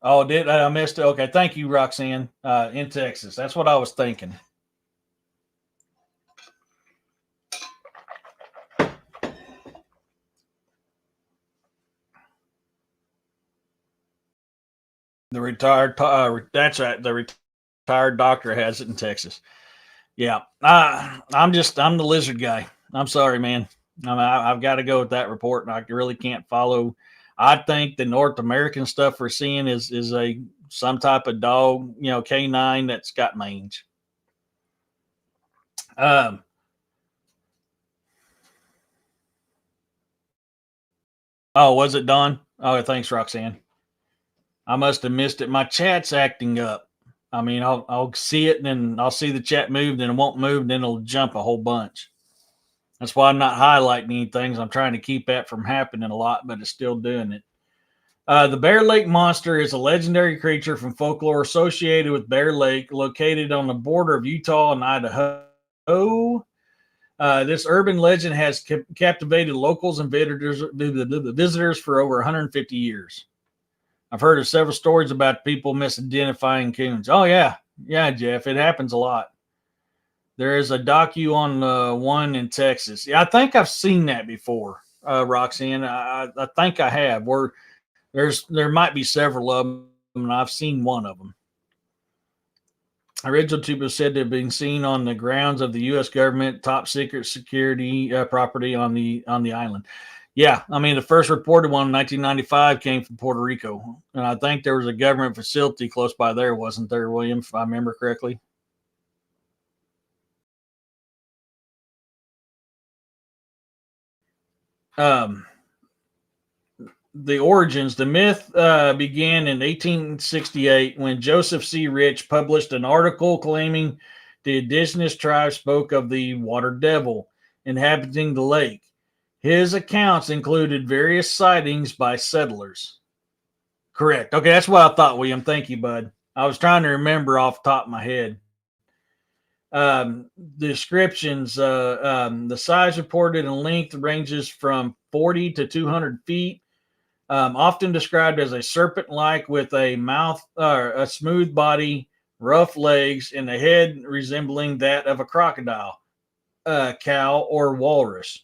Oh, did I missed it? Okay, thank you, Roxanne. In Texas, that's what I was thinking. The retired, that's right. The retired doctor has it in Texas. Yeah, I'm the lizard guy. I'm sorry, man. I've got to go with that report, and I really can't follow. I think the North American stuff we're seeing is a some type of dog, canine that's got mange. Um, oh, was it Don? Oh, thanks, Roxanne. I must have missed it. My chat's acting up. I mean, I'll see it, and then I'll see the chat move, then it won't move, then it'll jump a whole bunch. That's why I'm not highlighting any things. I'm trying to keep that from happening a lot, but it's still doing it. The Bear Lake Monster is a legendary creature from folklore associated with Bear Lake, located on the border of Utah and Idaho. This urban legend has captivated locals and visitors for over 150 years. I've heard of several stories about people misidentifying coons. Oh, yeah. Yeah, Jeff. It happens a lot. There is a docu on one in Texas. Yeah, I think I've seen that before, Roxanne. I think I have. Where there might be several of them, and I've seen one of them. Original tube was said to have been seen on the grounds of the U.S. government top secret security property on the island. Yeah, I mean the first reported one in 1995 came from Puerto Rico, and I think there was a government facility close by there, wasn't there, William? If I remember correctly. Um, the origins, the myth began in 1868 when Joseph C. Rich published an article claiming the indigenous tribe spoke of the water devil inhabiting the lake. His accounts included various sightings by settlers. Correct. Okay, that's what I thought, William. Thank you, bud. I was trying to remember off the top of my head. Descriptions, the size reported and length ranges from 40 to 200 feet. Often described as a serpent like with a mouth, a smooth body, rough legs, and a head resembling that of a crocodile, cow, or walrus.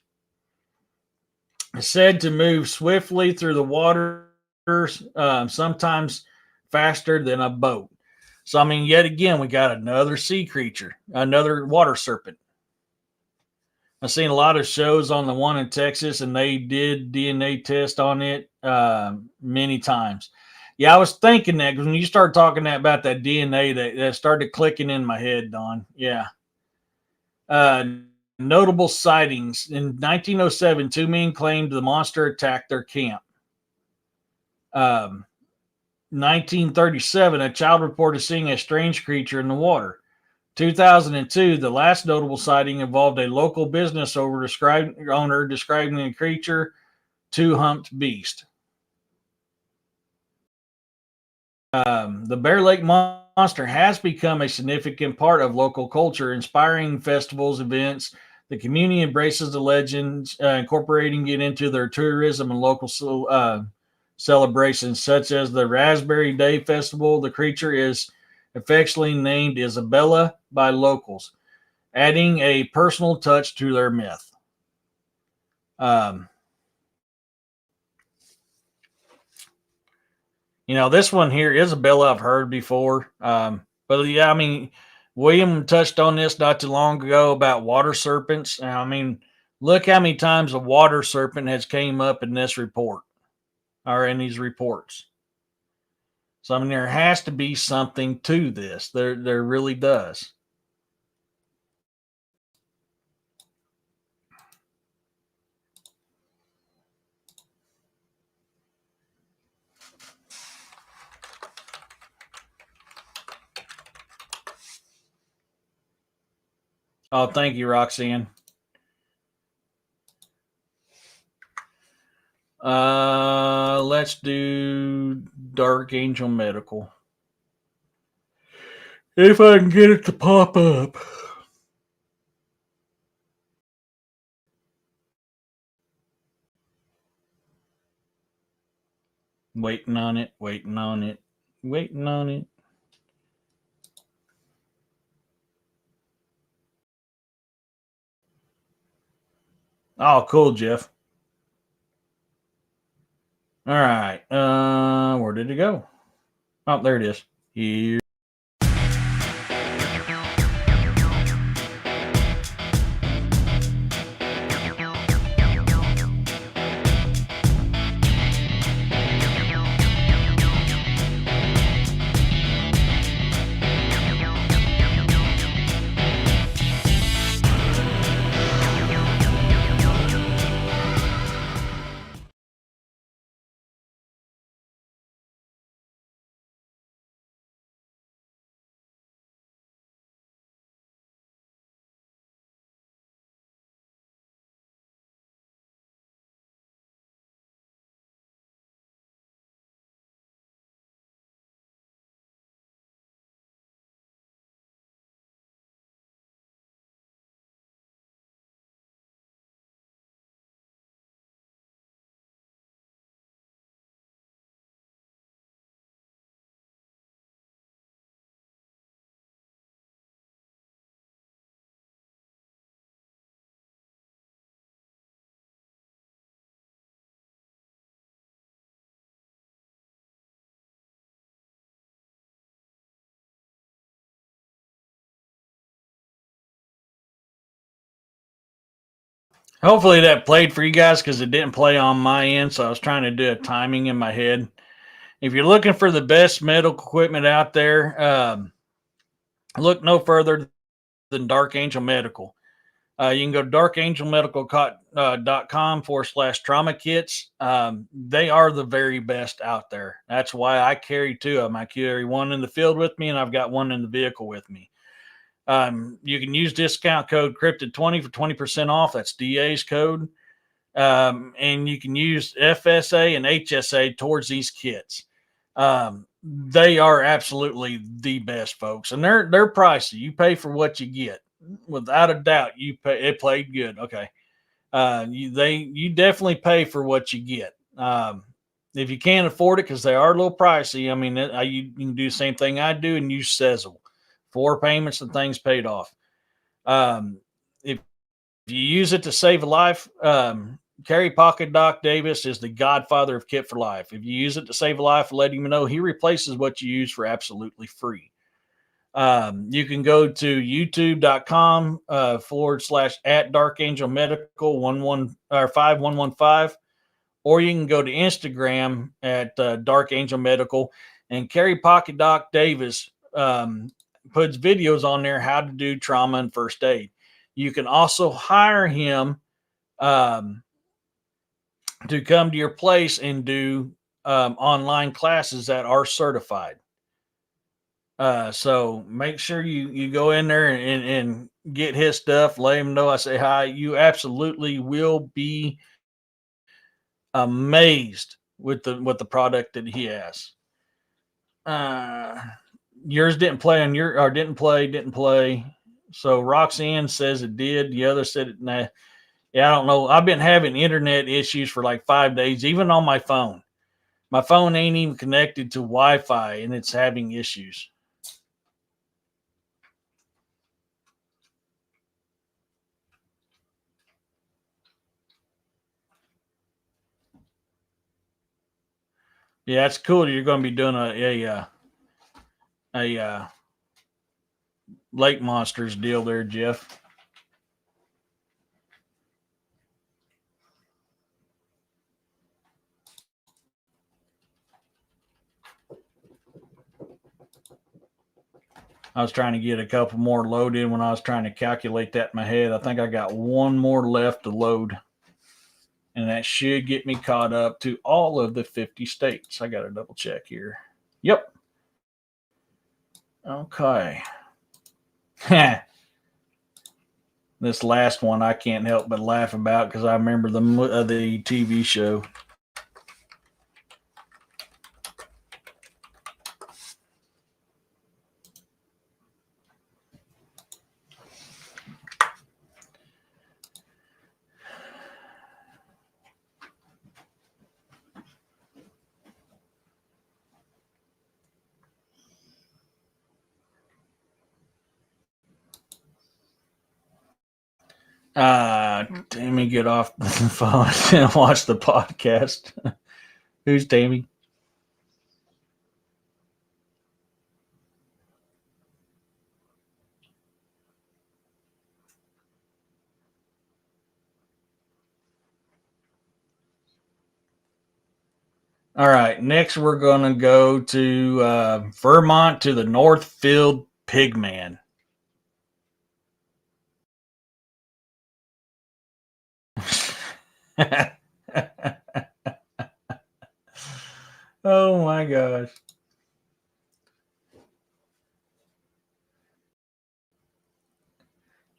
Said to move swiftly through the waters, sometimes faster than a boat. So, I mean, yet again, we got another sea creature, another water serpent. I've seen a lot of shows on the one in Texas, and they did DNA test on it many times. Yeah, I was thinking that because when you started talking about that DNA, that started clicking in my head, Don. Yeah. Uh, Notable sightings. In 1907, two men claimed the monster attacked their camp. 1937, a child reported seeing a strange creature in the water. 2002, the last notable sighting involved a local business owner describing the creature two-humped beast. The Bear Lake Monster has become a significant part of local culture, inspiring festivals, events. The community embraces the legends, incorporating it into their tourism and local celebrations, such as the Raspberry Day Festival. The creature is affectionately named Isabella by locals, adding a personal touch to their myth. Um, this one here, Isabella, I've heard before. But yeah, I mean, William touched on this not too long ago about water serpents. I mean, look how many times a water serpent has came up in this report or in these reports. So I mean, there has to be something to this. There really does. Oh, thank you, Roxanne. Let's do Dark Angel Medical. If I can get it to pop up. Waiting on it, waiting on it, waiting on it. Oh, cool, Jeff. All right. Where did it go? Oh, there it is. Here. Hopefully that played for you guys because it didn't play on my end. So I was trying to do a timing in my head. If you're looking for the best medical equipment out there, look no further than Dark Angel Medical. You can go to darkangelmedical.com /trauma kits. They are the very best out there. That's why I carry two of them. I carry one in the field with me, and I've got one in the vehicle with me. You can use discount code Cryptid20 for 20% off. That's DA's code. And you can use FSA and HSA towards these kits. They are absolutely the best, folks, and they're pricey. You pay for what you get, without a doubt. You pay. It played good. Okay. You definitely pay for what you get. If you can't afford it, because they are a little pricey. I mean, you can do the same thing I do and use Sezzle. 4 payments and things paid off. If you use it to save a life, Carry Pocket Doc Davis is the godfather of Kit for Life. If you use it to save a life, let him know he replaces what you use for absolutely free. You can go to youtube.com /at Dark Angel Medical 5115, or you can go to Instagram at Dark Angel Medical, and Carry Pocket Doc Davis puts videos on there how to do trauma and first aid. You can also hire him to come to your place and do online classes that are certified. So make sure you go in there and get his stuff. Let him know I say hi. You absolutely will be amazed with the product that he has. Yours didn't play on your, or didn't play. So Roxanne says it did. The other said it. Nah. Yeah, I don't know. I've been having internet issues for like 5 days, even on my phone. My phone ain't even connected to Wi-Fi, and it's having issues. Yeah, it's cool. You're going to be doing a Lake Monsters deal there, Jeff. I was trying to get a couple more load in when I was trying to calculate that in my head. I think I got one more left to load, and that should get me caught up to all of the 50 states. I got to double check here. Yep. Okay. This last one I can't help but laugh about because I remember the TV show. Tammy, get off the phone and watch the podcast. Who's Tammy? All right. Next, we're going to go to Vermont to the Northfield Pigman. Oh my gosh.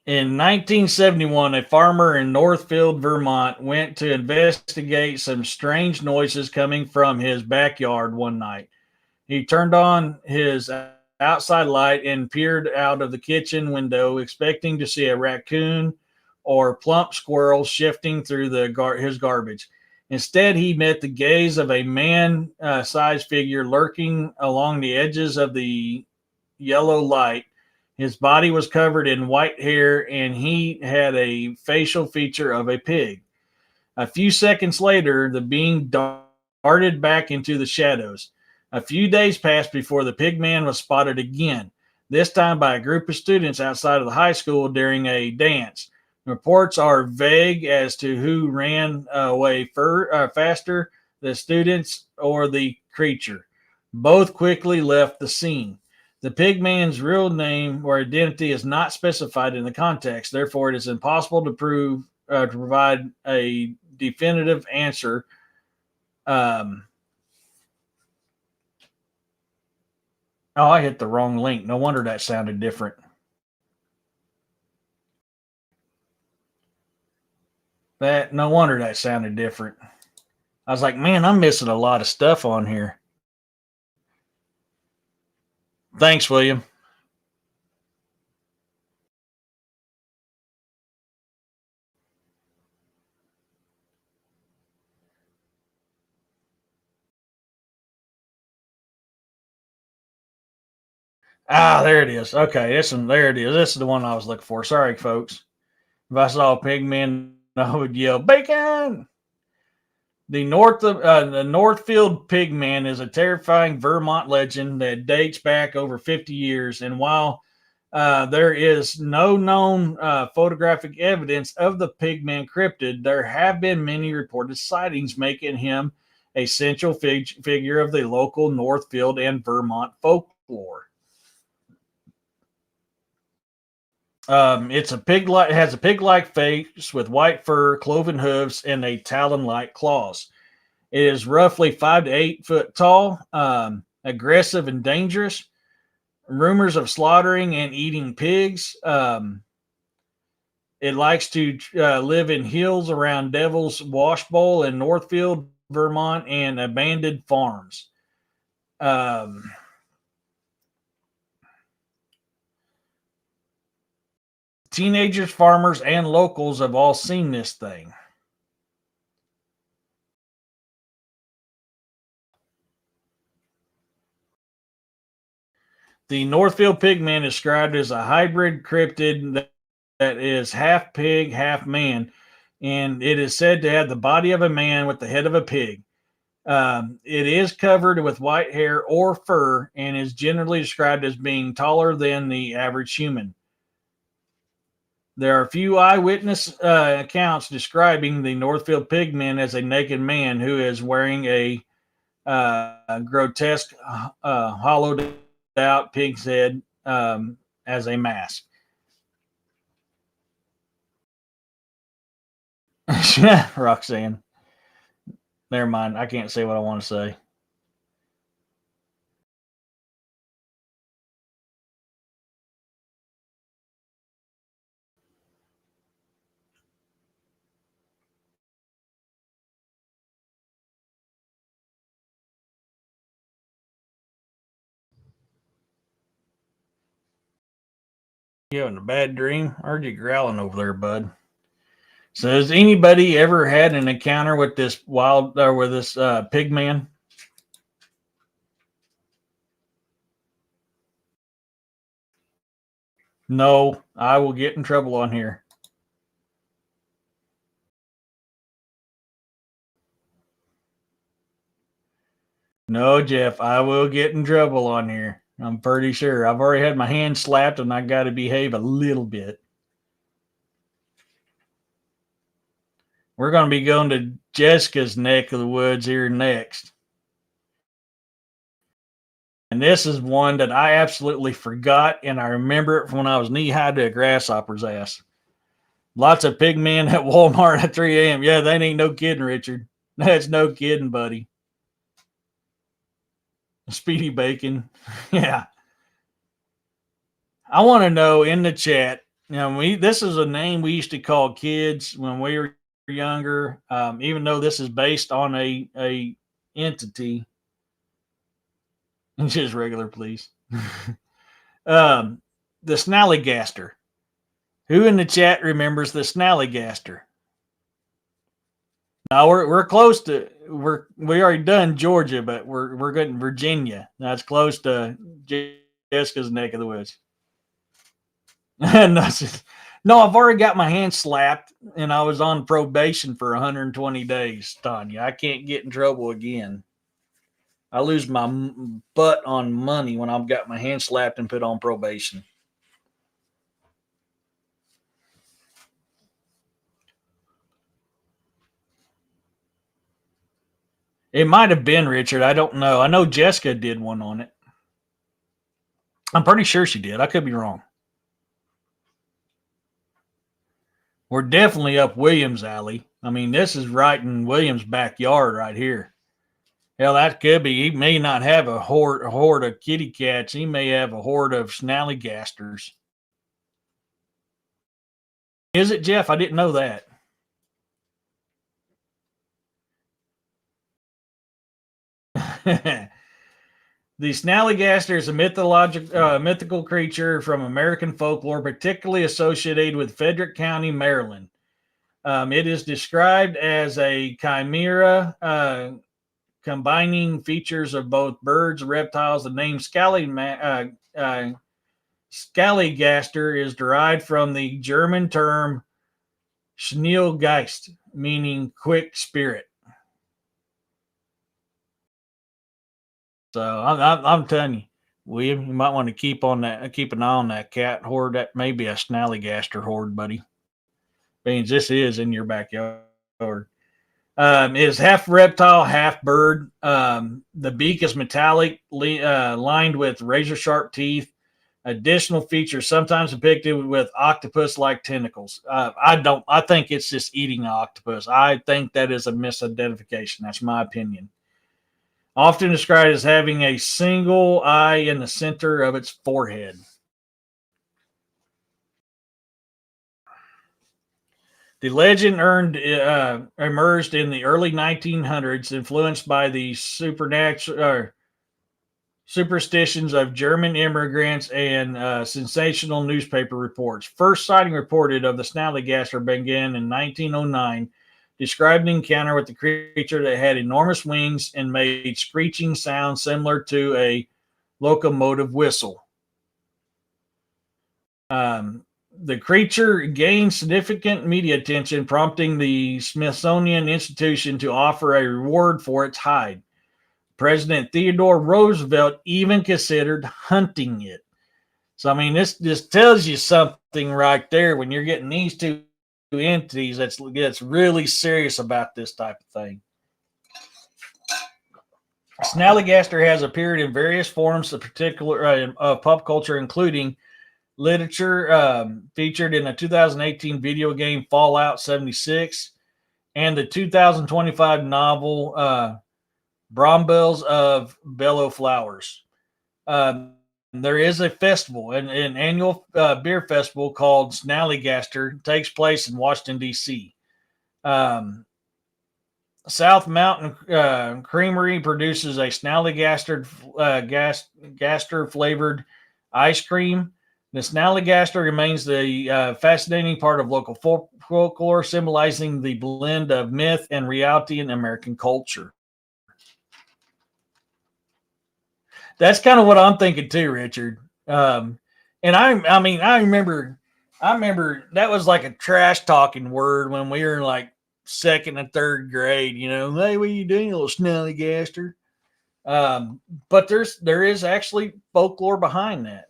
In 1971, a farmer in Northfield, Vermont, went to investigate some strange noises coming from his backyard one night. He turned on his outside light and peered out of the kitchen window, expecting to see a raccoon or plump squirrel shifting through his garbage. Instead, he met the gaze of a man-sized figure lurking along the edges of the yellow light. His body was covered in white hair, and he had a facial feature of a pig. A few seconds later, the being darted back into the shadows. A few days passed before the pig man was spotted again, this time by a group of students outside of the high school during a dance. Reports are vague as to who ran away faster, the students or the creature. Both quickly left the scene. The pig man's real name or identity is not specified in the context. Therefore, it is impossible to provide a definitive answer. Oh, I hit the wrong link. No wonder that sounded different. No wonder that sounded different. I was like, man, I'm missing a lot of stuff on here. Thanks, William. Ah, there it is. Okay, there it is. This is the one I was looking for. Sorry, folks. If I saw a pig man, I would yell, bacon! The Northfield Pigman is a terrifying Vermont legend that dates back over 50 years. And while there is no known photographic evidence of the Pigman cryptid, there have been many reported sightings, making him a central figure of the local Northfield and Vermont folklore. It's a pig-like, has a pig-like face with white fur, cloven hooves, and a talon-like claws. It is roughly 5 to 8 foot tall, aggressive and dangerous. Rumors of slaughtering and eating pigs. It likes to live in hills around Devil's Wash Bowl in Northfield, Vermont, and abandoned farms. Um, Teenagers, farmers, and locals have all seen this thing. The Northfield pigman is described as a hybrid cryptid that is half pig, half man, and it is said to have the body of a man with the head of a pig. It is covered with white hair or fur and is generally described as being taller than the average human. There are few eyewitness accounts describing the Northfield pigman as a naked man who is wearing a grotesque, hollowed out pig's head as a mask. Roxanne. Never mind. I can't say what I want to say. You having a bad dream? I heard you growling over there, bud. So, has anybody ever had an encounter with this wild or with this pig man? No, I will get in trouble on here. No, Jeff, I will get in trouble on here. I'm pretty sure. I've already had my hand slapped and I got to behave a little bit. We're going to be going to Jessica's neck of the woods here next. And this is one that I absolutely forgot, and I remember it from when I was knee high to a grasshopper's ass. Lots of pig men at Walmart at 3 a.m. Yeah, that ain't no kidding, Richard. That's no kidding, buddy. Speedy Bacon. Yeah. I want to know in the chat. This is a name we used to call kids when we were younger. Even though this is based on a entity, just regular, please. The Snallygaster. Who in the chat remembers the Snallygaster? Now we're close to we already done Georgia, but we're getting Virginia. That's close to Jessica's neck of the woods. No, I've already got my hand slapped, and I was on probation for 120 days, Tanya. I can't get in trouble again. I lose my butt on money when I've got my hand slapped and put on probation. It might have been Richard. I don't know. I know Jessica did one on it. I'm pretty sure she did. I could be wrong. We're definitely up Williams' alley. I mean, this is right in Williams' backyard right here. Hell, that could be. He may not have a horde of kitty cats. He may have a horde of snallygasters. Is it, Jeff? I didn't know that. The snallygaster is a mythical creature from American folklore, particularly associated with Frederick County, Maryland. It is described as a chimera combining features of both birds and reptiles. The name Scallygaster is derived from the German term Schnellgeist, meaning quick spirit. So I'm telling you, William, you might want to keep an eye on that cat horde. That may be a Snallygaster horde, buddy. Means this is in your backyard. It is half reptile, half bird. The beak is metallic, lined with razor sharp teeth. Additional features sometimes depicted with octopus-like tentacles. I think it's just eating an octopus. I think that is a misidentification. That's my opinion. Often described as having a single eye in the center of its forehead. The legend emerged in the early 1900s, influenced by the supernatural superstitions of German immigrants, and sensational newspaper reports. First sighting reported of the Snallygaster began in 1909, described an encounter with the creature that had enormous wings and made screeching sounds similar to a locomotive whistle. The creature gained significant media attention, prompting the Smithsonian Institution to offer a reward for its hide. President Theodore Roosevelt even considered hunting it. So, I mean, this just tells you something right there when you're getting these two entities that's really serious about this type of thing. Snallygaster has appeared in various forms of particular pop culture, including literature, featured in a 2018 video game Fallout 76 and the 2025 novel Brambles of Bellow Flowers. There is a festival, an annual beer festival called Snallygaster, takes place in Washington, D.C. South Mountain Creamery produces a Snallygaster flavored ice cream. The Snallygaster remains the fascinating part of local folklore, symbolizing the blend of myth and reality in American culture. That's kind of what I'm thinking too, Richard. And I remember that was like a trash talking word when we were in like second and third grade. You know, hey, what are you doing, you little Snallygaster? But there is actually folklore behind that.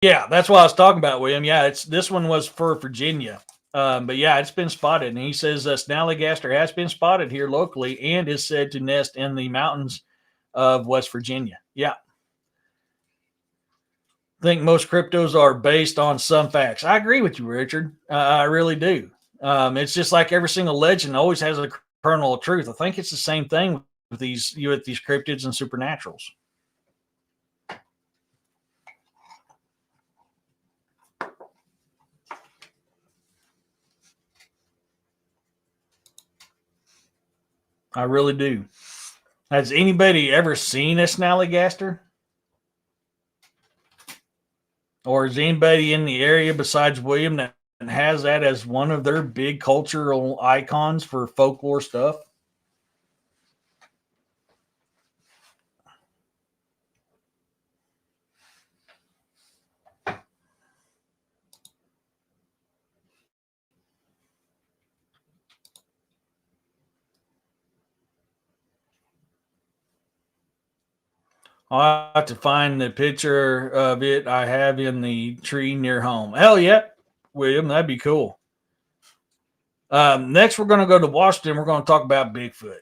Yeah, that's what I was talking about, William. Yeah, this one was for Virginia. But yeah, it's been spotted, and he says Snallygaster has been spotted here locally and is said to nest in the mountains of West Virginia. Yeah, I think most cryptos are based on some facts. I agree with you, Richard. I really do. It's just like every single legend always has a kernel of truth. I think it's the same thing with these cryptids and supernaturals. I really do. Has anybody ever seen a Snallygaster? Or is anybody in the area besides William that has that as one of their big cultural icons for folklore stuff? I'll have to find the picture of it I have in the tree near home. Hell yeah, William, that'd be cool. Next, we're going to go to Washington. We're going to talk about Bigfoot,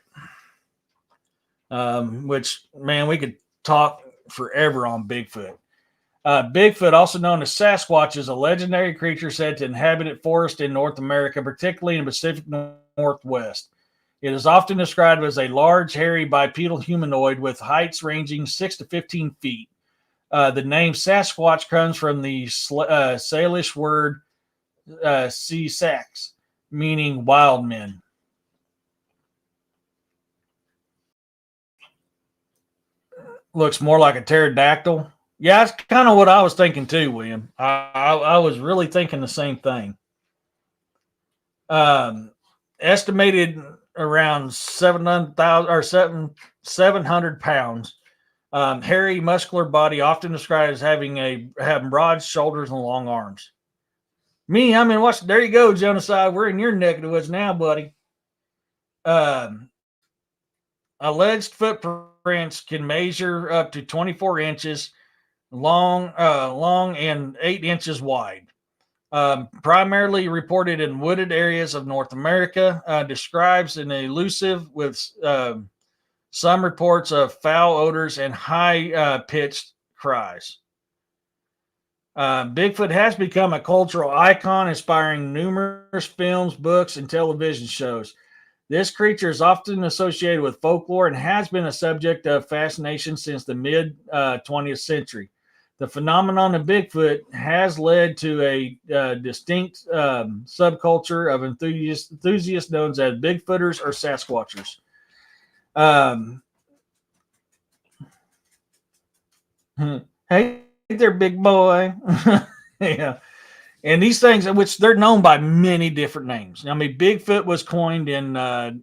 which, man, we could talk forever on Bigfoot. Bigfoot, also known as Sasquatch, is a legendary creature said to inhabit forests in North America, particularly in the Pacific Northwest. It is often described as a large, hairy, bipedal humanoid with heights ranging 6 to 15 feet. The name Sasquatch comes from the Salish word "sax," meaning wild men. Looks more like a pterodactyl. Yeah, that's kind of what I was thinking too, William. I was really thinking the same thing. Estimated around 700,000 or 700 pounds. Hairy, muscular body, often described as having broad shoulders and long arms. Me, I'm in Washington. There you go, Genocide. We're in your neck of the woods now, buddy. Alleged footprints can measure up to 24 inches long and 8 inches wide. Primarily reported in wooded areas of North America, describes an elusive with some reports of foul odors and high-pitched cries. Bigfoot has become a cultural icon, inspiring numerous films, books, and television shows. This creature is often associated with folklore and has been a subject of fascination since the mid-20th century. The phenomenon of Bigfoot has led to a distinct subculture of enthusiasts known as Bigfooters or Sasquatchers. Um, hey there, big boy. Yeah. And these things, which they're known by many different names. I mean, Bigfoot was coined in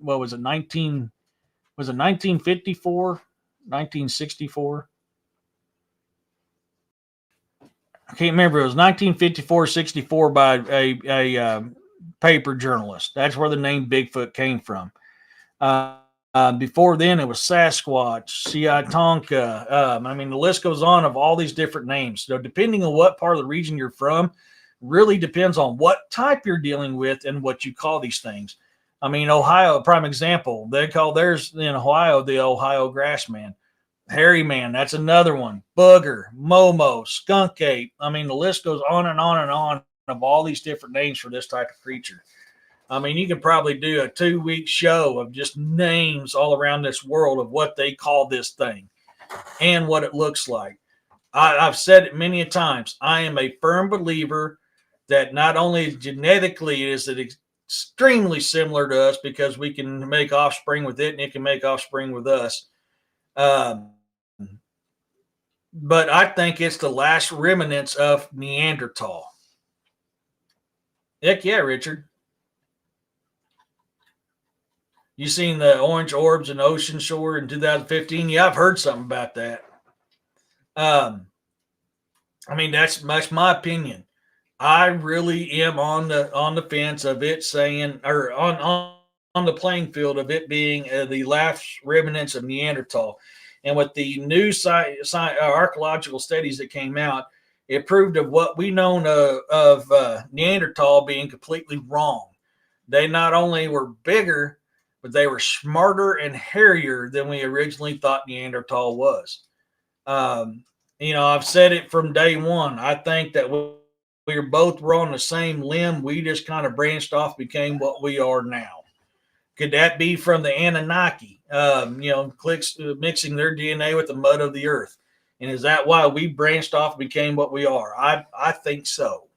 what was it, 1954, 1964? I can't remember. It was 1954, 64 by a paper journalist. That's where the name Bigfoot came from. Before then, it was Sasquatch, Tonka. I mean, the list goes on of all these different names. So, depending on what part of the region you're from, really depends on what type you're dealing with and what you call these things. I mean, Ohio, prime example, they call theirs in Ohio the Ohio grassman. Hairy man, that's another one. Booger, Momo, skunk ape. I mean, the list goes on and on and on of all these different names for this type of creature. I mean, you could probably do a 2-week show of just names all around this world of what they call this thing and what it looks like. I've said it many a times. I am a firm believer that not only genetically is it extremely similar to us because we can make offspring with it and it can make offspring with us. Um, but I think it's the last remnants of Neanderthal. Heck yeah, Richard. You seen the orange orbs in Ocean Shore in 2015? Yeah, I've heard something about that. Um, I mean, that's my opinion. I really am on the fence of it saying, or on the playing field of it being the last remnants of Neanderthal. And with the new archaeological studies that came out, it proved of what we know of Neanderthal being completely wrong. They not only were bigger, but they were smarter and hairier than we originally thought Neanderthal was. Um, I've said it from day one. I think that we were on the same limb. We just kind of branched off, became what we are now. Could that be from the Anunnaki? Mixing their DNA with the mud of the earth, and is that why we branched off, became what we are? I think so.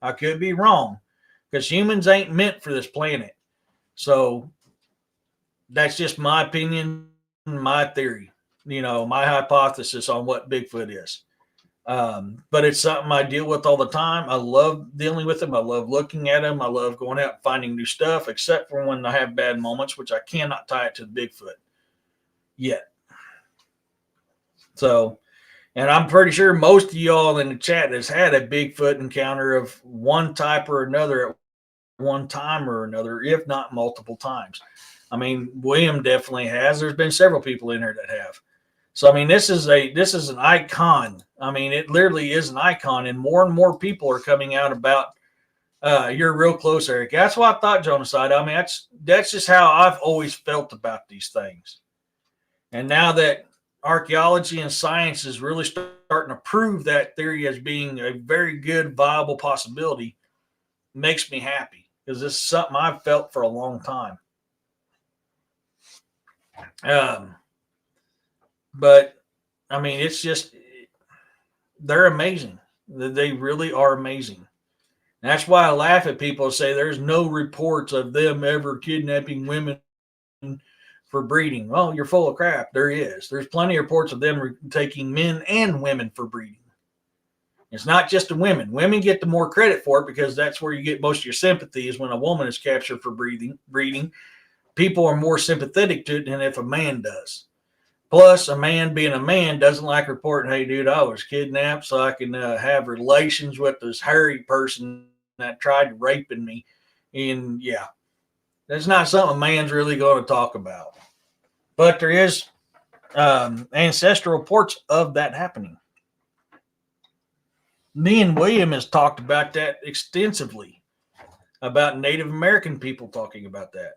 I could be wrong, because humans ain't meant for this planet. So that's just my opinion, my theory. My hypothesis on what Bigfoot is. But it's something I deal with all the time. I love dealing with them. I love looking at them. I love going out and finding new stuff, except for when I have bad moments, which I cannot tie it to the Bigfoot yet. So, and I'm pretty sure most of y'all in the chat has had a Bigfoot encounter of one type or another at one time or another, if not multiple times. I mean, William definitely has. There's been several people in here that have. So I mean, this is an icon. I mean, it literally is an icon, and more people are coming out about. You're real close, Eric. That's what I thought, Jonaside. I mean, that's just how I've always felt about these things. And now that archaeology and science is really starting to prove that theory as being a very good, viable possibility, makes me happy, because this is something I've felt for a long time. But I mean, it's just, they're amazing. They really are amazing. And that's why I laugh at people who say there's no reports of them ever kidnapping women for breeding. Well, you're full of crap. There is. There's plenty of reports of them taking men and women for breeding. It's not just the women. Women get the more credit for it because that's where you get most of your sympathy, is when a woman is captured for breeding. People are more sympathetic to it than if a man does. Plus, a man being a man doesn't like reporting, hey, dude, I was kidnapped so I can have relations with this hairy person that tried raping me. And yeah, that's not something a man's really going to talk about. But there is ancestral reports of that happening. Me and William has talked about that extensively, about Native American people talking about that.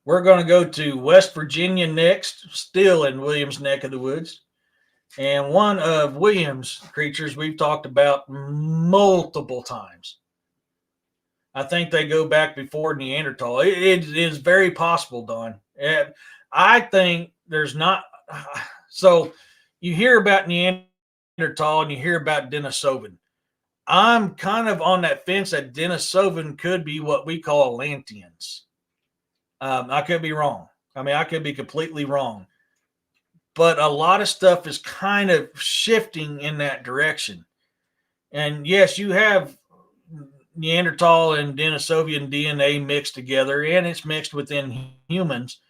We're going to go to West Virginia next, still in William's neck of the woods. And one of William's creatures we've talked about multiple times. I think they go back before Neanderthal. It is very possible, Don. I think there's not. So you hear about Neanderthal and you hear about Denisovan. I'm kind of on that fence that Denisovan could be what we call Atlanteans. I could be wrong. I mean, I could be completely wrong. But a lot of stuff is kind of shifting in that direction. And yes, you have Neanderthal and Denisovan DNA mixed together, and it's mixed within humans.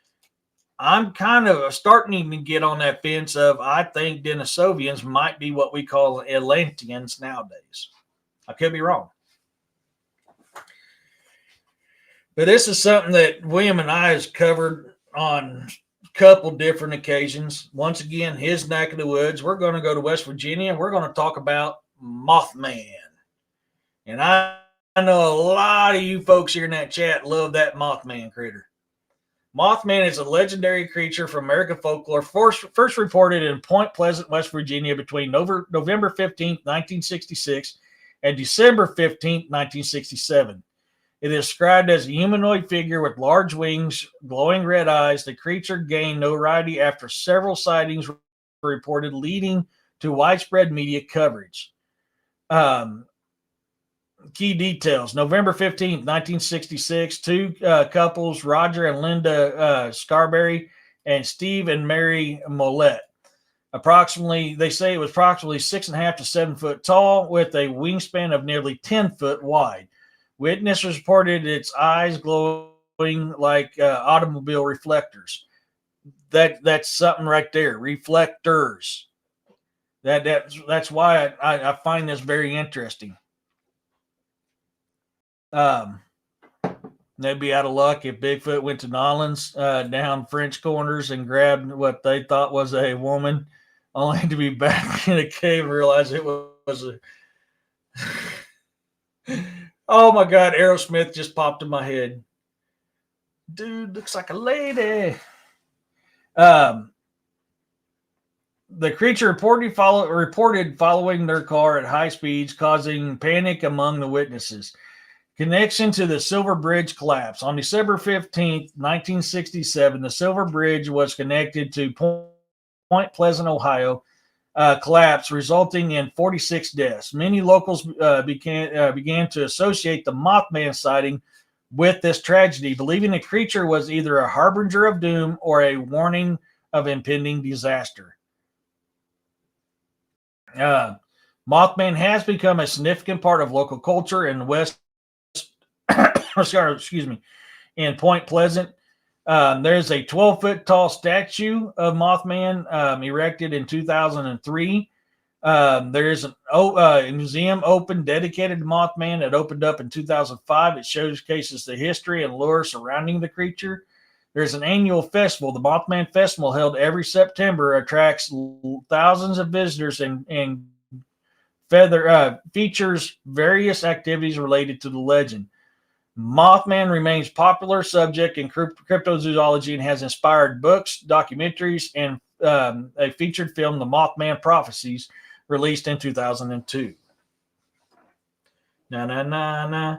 I'm kind of starting to get on that fence of I think Denisovians might be what we call Atlanteans nowadays. I could be wrong. But this is something that William and I has covered on a couple different occasions. Once again, his neck of the woods. We're going to go to West Virginia. We're going to talk about Mothman. And I know a lot of you folks here in that chat love that Mothman critter. Mothman is a legendary creature from American folklore, first reported in Point Pleasant, West Virginia between November 15th, 1966 and December 15th, 1967. It is described as a humanoid figure with large wings, glowing red eyes. The creature gained notoriety after several sightings were reported, leading to widespread media coverage. Key details. November 15th, 1966, two couples, Roger and Linda Scarberry and Steve and Mary Mollett. They say it was approximately 6.5 to 7 foot tall with a wingspan of nearly 10 foot wide. Witnesses reported its eyes glowing like automobile reflectors. That's something right there. Reflectors. That's why I find this very interesting. They'd be out of luck if Bigfoot went to Nolans down French Corners and grabbed what they thought was a woman, only to be back in a cave and realize it was a. Oh my God, Aerosmith just popped in my head. Dude looks like a lady. The creature reported following their car at high speeds, causing panic among the witnesses. Connection to the Silver Bridge collapse. On December 15th, 1967, the Silver Bridge was connected to Point Pleasant, Ohio, collapse, resulting in 46 deaths. Many locals began to associate the Mothman sighting with this tragedy, believing the creature was either a harbinger of doom or a warning of impending disaster. Mothman has become a significant part of local culture in West. Excuse me. In Point Pleasant, there's a 12-foot tall statue of Mothman erected in 2003. There's a museum open dedicated to Mothman that opened up in 2005. It showcases the history and lore surrounding the creature. There's an annual festival. The Mothman Festival, held every September, attracts thousands of visitors and features various activities related to the legend. Mothman remains a popular subject in cryptozoology and has inspired books, documentaries, and a featured film, The Mothman Prophecies, released in 2002. Na na na na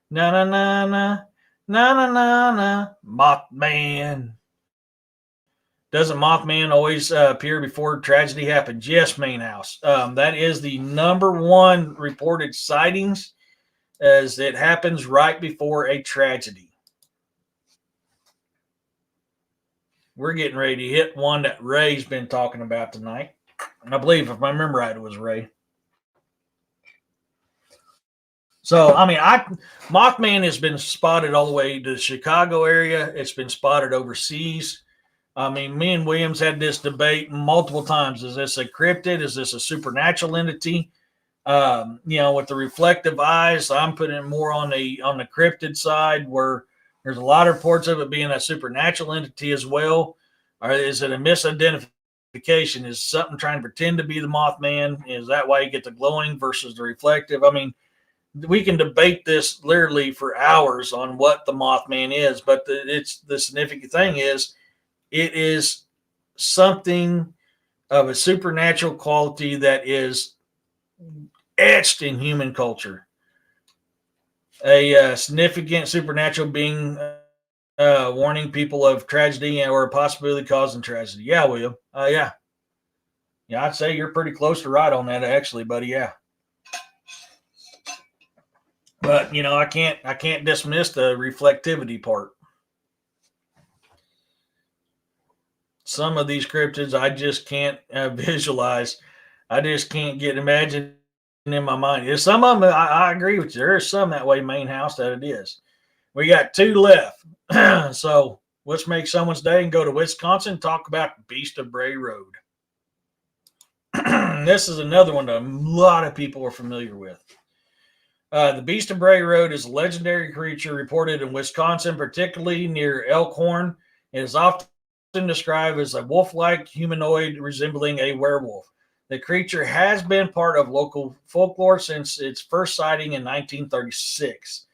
na na na na na na na Mothman. Doesn't Mothman always appear before tragedy happens? Yes, Main House. That is the number one reported sightings, as it happens right before a tragedy. We're getting ready to hit one that Ray's been talking about tonight. And I believe, if I remember right, it was Ray. So, I mean, Mothman has been spotted all the way to the Chicago area. It's been spotted overseas. I mean, me and Williams had this debate multiple times. Is this a cryptid? Is this a supernatural entity? With the reflective eyes, I'm putting it more on the cryptid side, where there's a lot of reports of it being a supernatural entity as well. Or is it a misidentification? Is something trying to pretend to be the Mothman? Is that why you get the glowing versus the reflective? I mean, we can debate this literally for hours on what the Mothman is, but the significant thing is it is something of a supernatural quality that is etched in human culture. A significant supernatural being warning people of tragedy or a possibility causing tragedy. Yeah, William. Yeah, I'd say you're pretty close to right on that, actually, buddy. Yeah. But I can't dismiss the reflectivity part. Some of these cryptids I just can't visualize. I just can't get imagined in my mind. There's some of them, I agree with you. There is some that way, main house, that it is. We got two left. So let's make someone's day and go to Wisconsin and talk about Beast of Bray Road. This is another one that a lot of people are familiar with. The Beast of Bray Road is a legendary creature reported in Wisconsin, particularly near Elkhorn. It is often described as a wolf-like humanoid resembling a werewolf. The creature has been part of local folklore since its first sighting in 1936.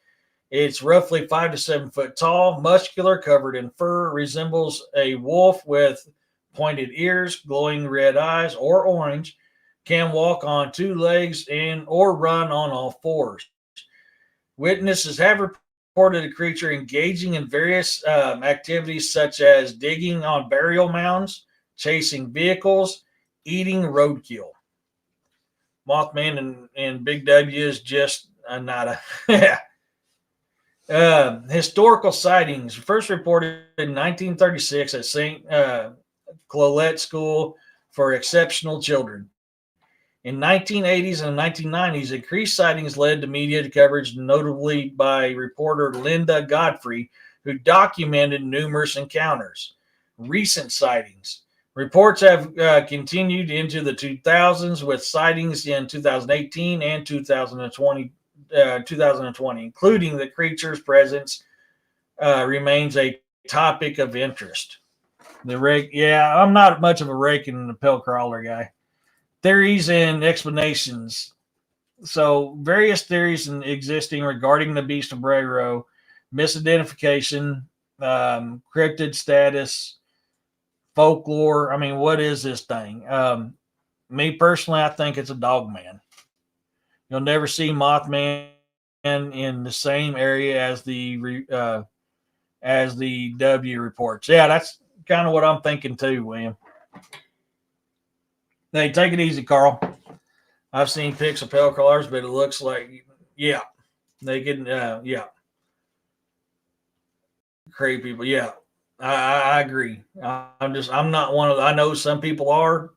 It's roughly 5 to 7 foot tall, muscular, covered in fur, resembles a wolf with pointed ears, glowing red eyes, or orange, can walk on two legs and or run on all fours. Witnesses have reported the creature engaging in various activities such as digging on burial mounds, chasing vehicles, eating roadkill. Mothman and Big W is just nada. Historical sightings first reported in 1936 at St. Clolet School for Exceptional Children. In 1980s and 1990s, increased sightings led to media coverage, notably by reporter Linda Godfrey, who documented numerous encounters. Recent sightings. Reports have continued into the 2000s with sightings in 2018 and 2020, including the creature's presence remains a topic of interest. The rake, yeah, I'm not much of a rake and the pill crawler guy. Theories and explanations. So, various theories existing regarding the Beast of Bray Road, misidentification, cryptid status, folklore. I mean, what is this thing? Me personally, I think it's a dog man. You'll never see Mothman in the same area as the W reports. Yeah, that's kind of what I'm thinking too, William. Hey, take it easy, Carl. I've seen pics of pale crawlers, but it looks like, yeah, they can, yeah, crazy people. Yeah, I agree. I'm not one of I know some people are.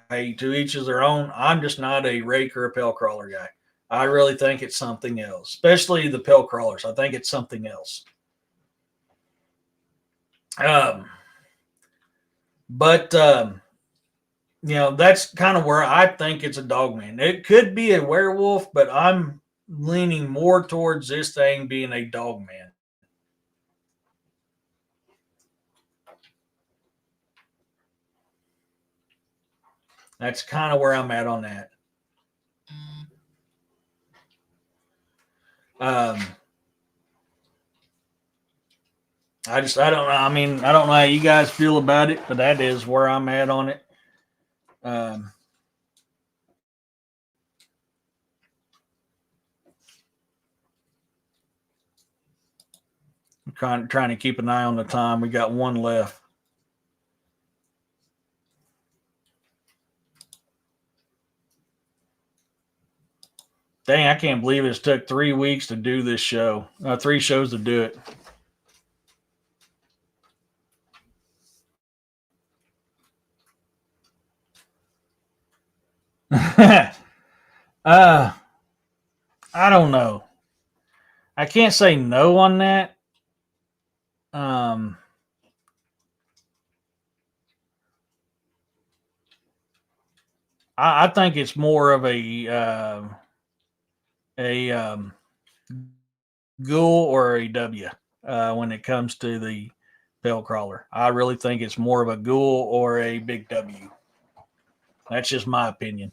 Hey, to each is their own. I'm just not a rake or a pale crawler guy. I really think it's something else, especially the pale crawlers. I think it's something else. Um, but that's kind of where I think it's a dog man. It could be a werewolf, but I'm leaning more towards this thing being a dog man. That's kind of where I'm at on that. Um, I don't know. I mean, I don't know how you guys feel about it, but that is where I'm at on it. Um, I'm trying to keep an eye on the time. We got one left. Dang, I can't believe it's took 3 weeks to do this show. 3 shows to do it. uh, I don't know. I can't say no on that. Um, I think it's more of a ghoul or a W when it comes to the pale crawler. I really think it's more of a ghoul or a big W. That's just my opinion.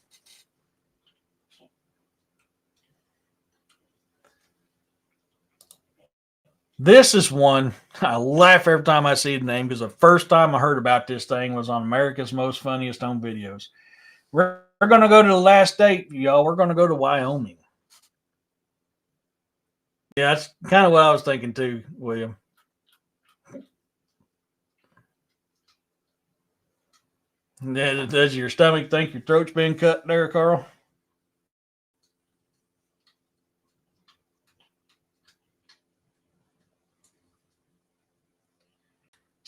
This is one I laugh every time I see the name because the first time I heard about this thing was on America's Most Funniest Home Videos. We're going to go to the last state, y'all. We're going to go to Wyoming. Yeah, that's kind of what I was thinking too, William. Does your stomach think your throat's been cut there, Carl?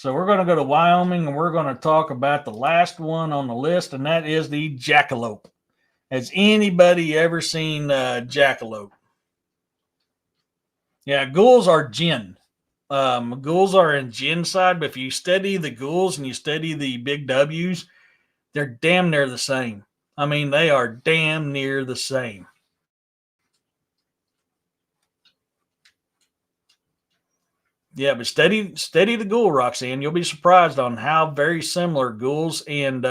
So we're going to go to Wyoming, and we're going to talk about the last one on the list, and that is the jackalope. Has anybody ever seen jackalope? Yeah, ghouls are jinn. Ghouls are in jinn side, but if you study the ghouls and you study the big W's, they're damn near the same. I mean, they are damn near the same. Yeah, but study the ghoul, Roxanne. You'll be surprised on how very similar ghouls and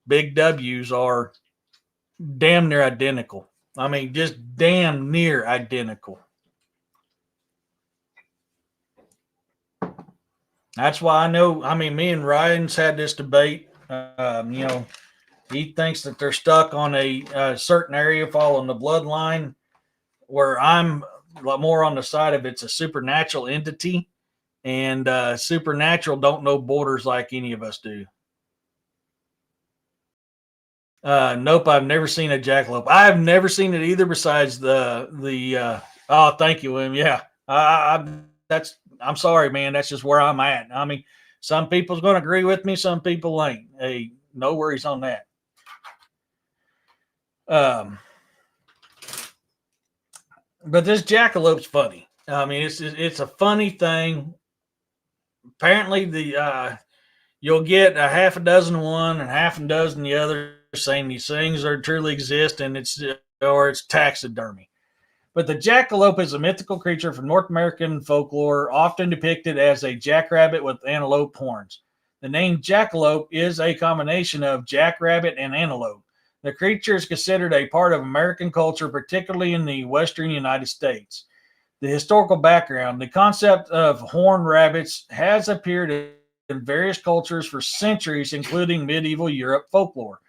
big W's are. Damn near identical. I mean, just damn near identical. That's why I know. I mean, me and Ryan's had this debate. He thinks that they're stuck on a certain area following the bloodline, where I'm more on the side of it's a supernatural entity, and supernatural don't know borders like any of us do. Nope, I've never seen a jackalope. I've never seen it either. Besides the oh, thank you, William. Yeah, that's. I'm sorry, man. That's just where I'm at. I mean, some people's going to agree with me. Some people ain't. Hey, no worries on that. Um, but this jackalope's funny. I mean, it's a funny thing. Apparently, the you'll get a half a dozen one and half a dozen the other saying these things are truly exist and it's taxidermy. But the jackalope is a mythical creature from North American folklore, often depicted as a jackrabbit with antelope horns. The name jackalope is a combination of jackrabbit and antelope. The creature is considered a part of American culture, particularly in the western United States. The historical background: the concept of horned rabbits has appeared in various cultures for centuries, including medieval Europe folklore.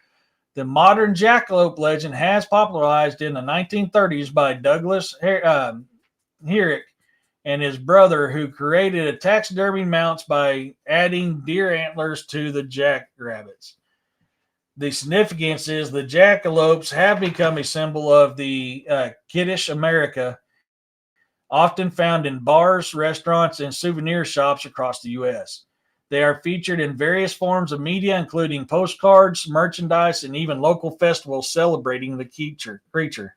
The modern jackalope legend has popularized in the 1930s by Douglas Herrick and his brother, who created a taxidermy mounts by adding deer antlers to the jackrabbits. The significance is the jackalopes have become a symbol of the kiddish America, often found in bars, restaurants, and souvenir shops across the U.S. They are featured in various forms of media, including postcards, merchandise, and even local festivals celebrating the creature.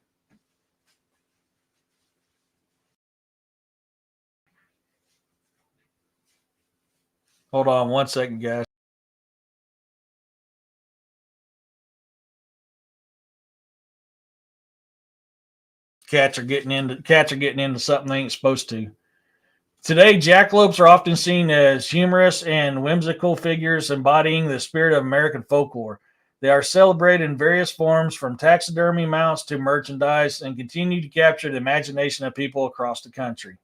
Hold on one second, guys. Cats are getting into something they ain't supposed to. Today, jackalopes are often seen as humorous and whimsical figures embodying the spirit of American folklore. They are celebrated in various forms, from taxidermy mounts to merchandise, and continue to capture the imagination of people across the country.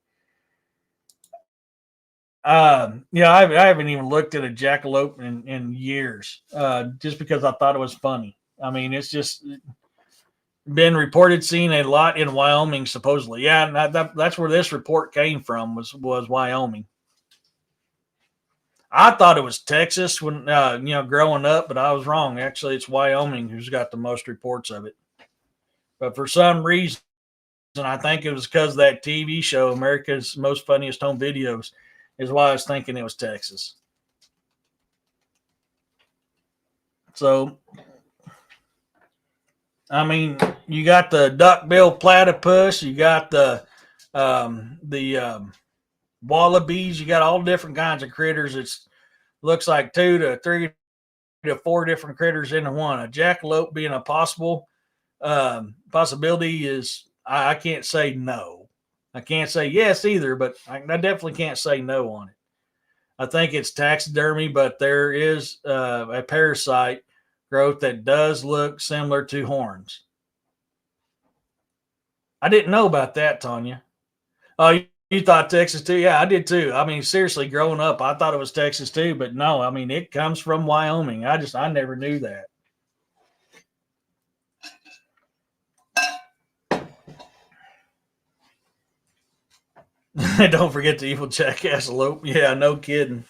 I haven't even looked at a jackalope in years, just because I thought it was funny. I mean, it's just been reported seen a lot in Wyoming, supposedly. Yeah, and that's where this report came from, was Wyoming. I thought it was Texas when growing up, but I was wrong. Actually, it's Wyoming who's got the most reports of it. But for some reason, I think it was because of that TV show, America's Most Funniest Home Videos, is why I was thinking it was Texas. So, I mean, you got the duck-billed platypus, you got the wallabies, you got all different kinds of critters. It looks like 2 to 3 to 4 different critters into one. A jackalope being a possibility is, I can't say no. I can't say yes either, but I definitely can't say no on it. I think it's taxidermy, but there is a parasite growth that does look similar to horns. I didn't know about that, Tanya. Oh, you thought Texas too? Yeah, I did too. I mean, seriously, growing up, I thought it was Texas too, but no, I mean, it comes from Wyoming. I never knew that. Don't forget the evil jackalope. Yeah, no kidding.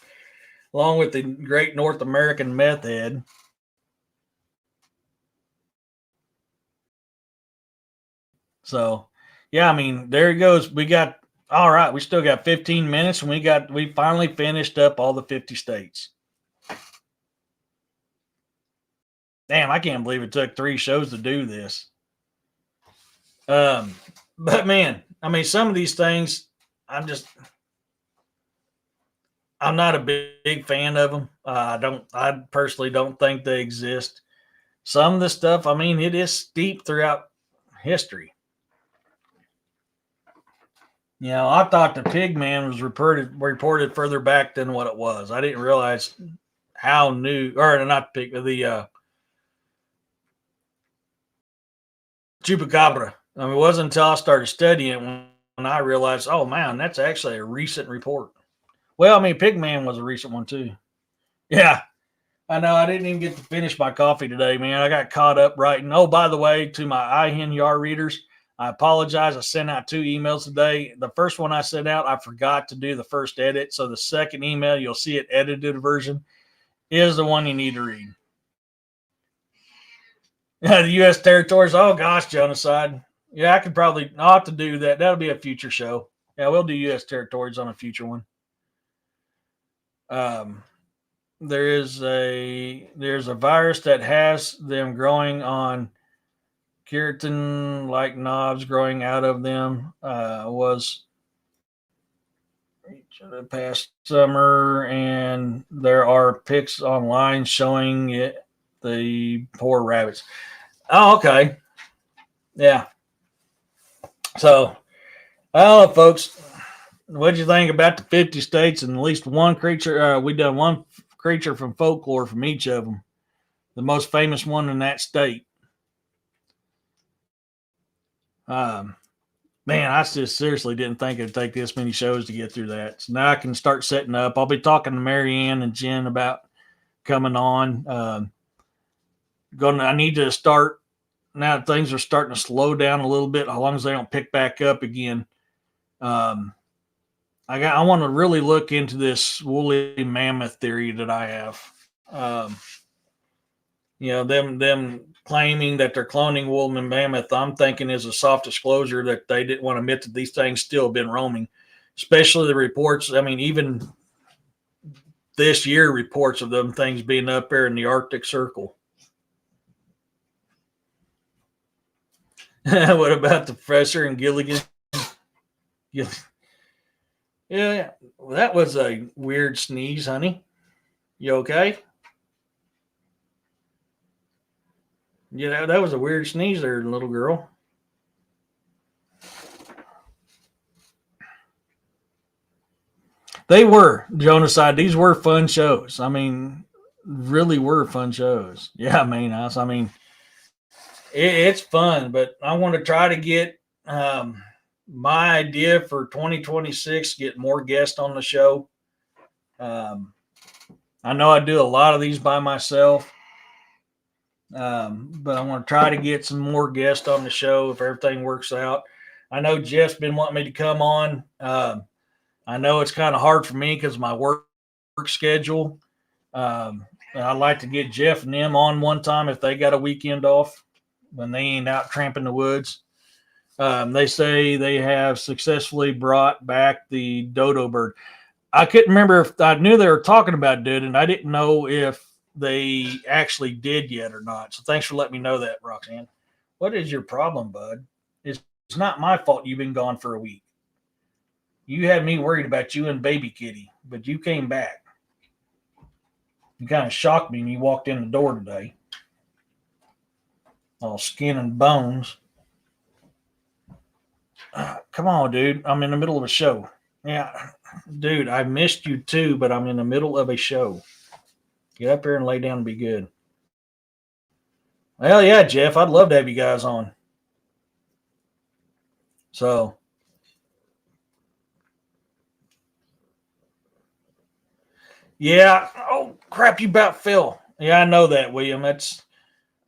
Along with the great North American meth head. So, yeah, I mean, there he goes. We got All right, we still got 15 minutes, and we finally finished up all the 50 states. Damn, I can't believe it took 3 shows to do this. But man, I mean, some of these things, I'm not a big fan of them. I personally don't think they exist. Some of the stuff, I mean, it is steep throughout history. You know, I thought the pig man was reported further back than what it was. I didn't realize how new, or not the pig, the chupacabra. I mean, it wasn't until I started studying it when I realized, oh man, that's actually a recent report. Well, I mean, Pigman was a recent one too. Yeah, I know. I didn't even get to finish my coffee today, man. I got caught up writing. Oh, by the way, to my iHenYar readers, I apologize. I sent out 2 emails today. The first one I sent out, I forgot to do the first edit. So the second email, you'll see it edited version, is the one you need to read. The U.S. territories. Oh gosh, genocide. Yeah, I'll have to do that. That'll be a future show. Yeah, we'll do U.S. territories on a future one. There's a virus that has them growing on keratin like knobs growing out of them. Was the past summer, and there are pics online showing it. The poor rabbits. Oh, okay. Yeah. So, well, folks, what do you think about the 50 states and at least one creature? We done one creature from folklore from each of them. The most famous one in that state. Um, Man, I just seriously didn't think it'd take this many shows to get through that. So now I can start setting up. I'll be talking to Marianne and Jen about coming on. I need to start now that things are starting to slow down a little bit. As long as they don't pick back up again. I want to really look into this woolly mammoth theory that I have. Them claiming that they're cloning woolly mammoth, I'm thinking is a soft disclosure that they didn't want to admit that these things still have been roaming, especially the reports. I mean, even this year, reports of them things being up there in the Arctic Circle. What about the professor and Gilligan? Yeah, well, that was a weird sneeze, honey. You okay? Yeah, that was a weird sneeze there, little girl. They were Jonaside. These were fun shows. I mean, really were fun shows. Yeah, I mean, it's fun, but I want to try to get my idea for 2026. Get more guests on the show. I know I do a lot of these by myself, but I want to try to get some more guests on the show if everything works out. I know Jeff's been wanting me to come on. I know it's kind of hard for me because of my work schedule. I'd like to get Jeff and them on one time if they got a weekend off when they ain't out tramping the woods. They say they have successfully brought back the dodo bird. I couldn't remember if I knew they were talking about doing it, and I didn't know if they actually did yet or not. So thanks for letting me know that, Roxanne. What is your problem, bud? It's not my fault you've been gone for a week. You had me worried about you and baby kitty, but you came back. You kind of shocked me when you walked in the door today. All skin and bones. Come on, dude. I'm in the middle of a show. Yeah, dude, I missed you too, but I'm in the middle of a show. Get up here and lay down and be good. Well, yeah, Jeff, I'd love to have you guys on. So, yeah. Oh, crap, you about fell. Yeah, I know that, William. That's,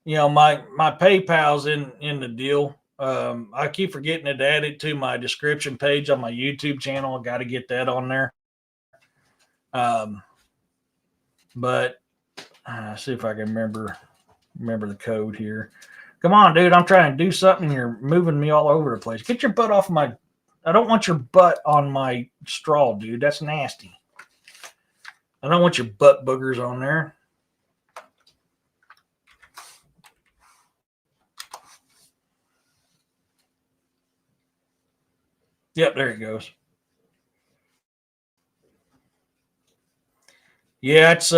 my PayPal's in the deal. I keep forgetting to add it to my description page on my YouTube channel. I got to get that on there. But see if I can remember the code here. Come on, dude. I'm trying to do something. You're moving me all over the place. Get your butt off my I don't want your butt on my straw, dude. That's nasty. I don't want your butt boogers on there. Yep, there it goes. Yeah, it's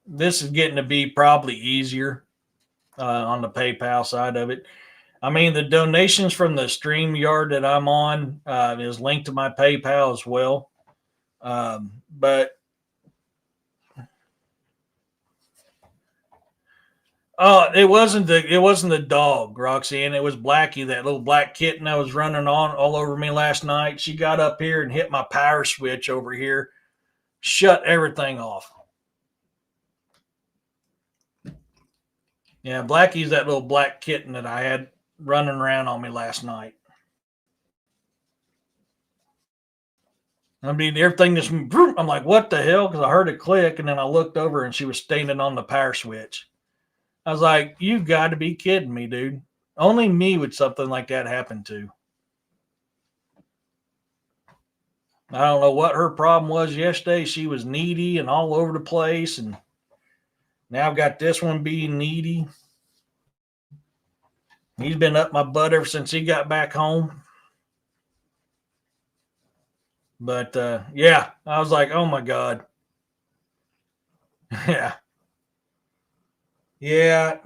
this is getting to be probably easier on the PayPal side of it. I mean, the donations from the StreamYard that I'm on is linked to my PayPal as well. But oh, it wasn't the dog, Roxanne. It was Blackie, that little black kitten that was running on all over me last night. She got up here and hit my power switch over here, shut everything off. Yeah, Blackie's that little black kitten that I had running around on me last night. I mean, everything just, I'm like, what the hell? Because I heard it click, and then I looked over and she was standing on the power switch. I was like, you got to be kidding me, dude. Only me would something like that happen to. I don't know what her problem was yesterday. She was needy and all over the place. And now I've got this one being needy. He's been up my butt ever since he got back home. But yeah, I was like, oh my God. Yeah. Yeah.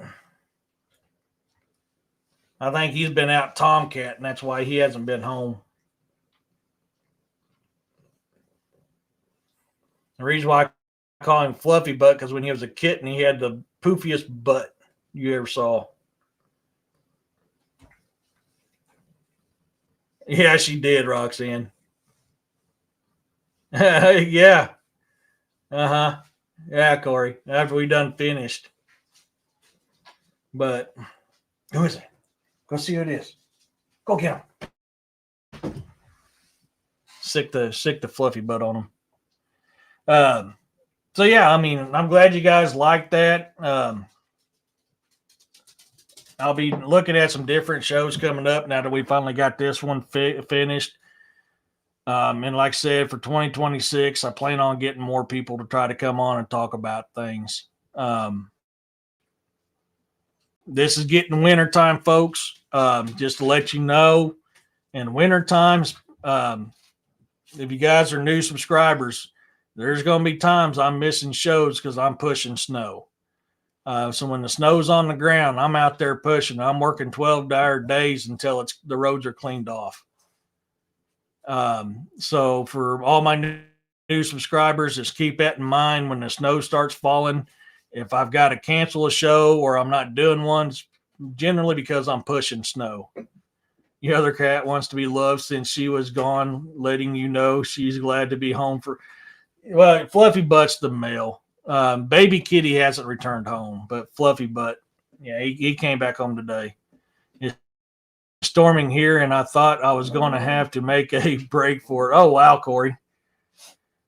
I think he's been out tomcat, and that's why he hasn't been home. The reason why I call him Fluffy Butt, because when he was a kitten, he had the poofiest butt you ever saw. Yeah, she did, Roxanne. Yeah. Uh-huh. Yeah, Corey. After we done finished. But who is it? Go see who it is. Go get him. Sick the fluffy butt on him. So yeah, I mean, I'm glad you guys like that. I'll be looking at some different shows coming up now that we finally got this one finished. And like I said, for 2026, I plan on getting more people to try to come on and talk about things. This is getting wintertime, folks. Just to let you know, in winter times, if you guys are new subscribers, there's going to be times I'm missing shows because I'm pushing snow. So when the snow's on the ground, I'm out there pushing. I'm working 12-hour days until the roads are cleaned off. So for all my new subscribers, just keep that in mind when the snow starts falling. If I've got to cancel a show or I'm not doing one, it's generally because I'm pushing snow. Your other cat wants to be loved since she was gone, letting you know she's glad to be home for. Well, Fluffy Butt's the male. Baby Kitty hasn't returned home, but Fluffy Butt, yeah, he came back home today. It's storming here, and I thought I was going to have to make a break for it. Oh, wow, Corey.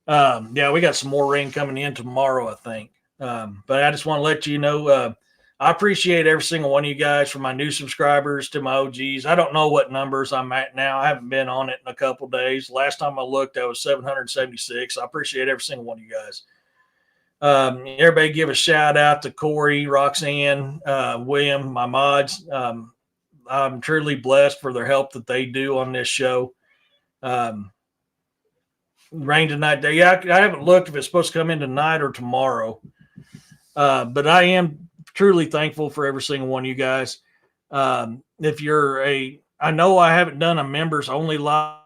Yeah, we got some more rain coming in tomorrow, I think. But I just want to let you know, I appreciate every single one of you guys, from my new subscribers to my OGs. I don't know what numbers I'm at now. I haven't been on it in a couple days. Last time I looked, I was 776. I appreciate every single one of you guys. Everybody give a shout out to Corey, Roxanne, William, my mods. I'm truly blessed for their help that they do on this show. Rain tonight. Yeah, I haven't looked if it's supposed to come in tonight or tomorrow. But I am truly thankful for every single one of you guys. If you're I know I haven't done a members only live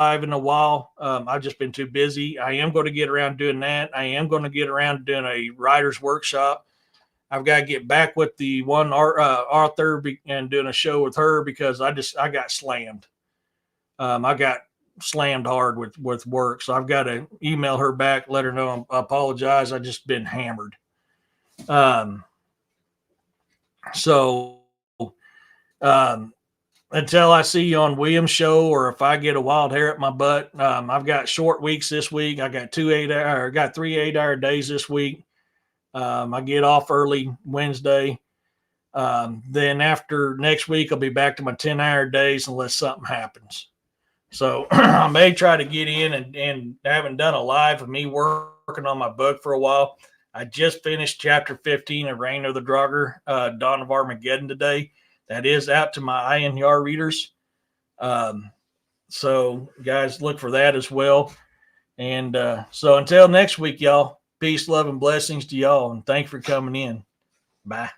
in a while. I've just been too busy. I am going to get around doing that. I am going to get around doing a writer's workshop. I've got to get back with the one author and doing a show with her because I got slammed. I got slammed hard with work. So I've got to email her back, let her know I apologize. I just been hammered. So until I see you on William's show, or if I get a wild hair at my butt, I've got short weeks this week. I got 3 8-hour days this week. I get off early Wednesday. Then after next week, I'll be back to my 10-hour days unless something happens. So I may try to get in and haven't done a live of me working on my book for a while. I just finished chapter 15 of Reign of the Draugr, Dawn of Armageddon today. That is out to my INR readers. So guys, look for that as well. And so until next week, y'all, peace, love, and blessings to y'all. And thanks for coming in. Bye.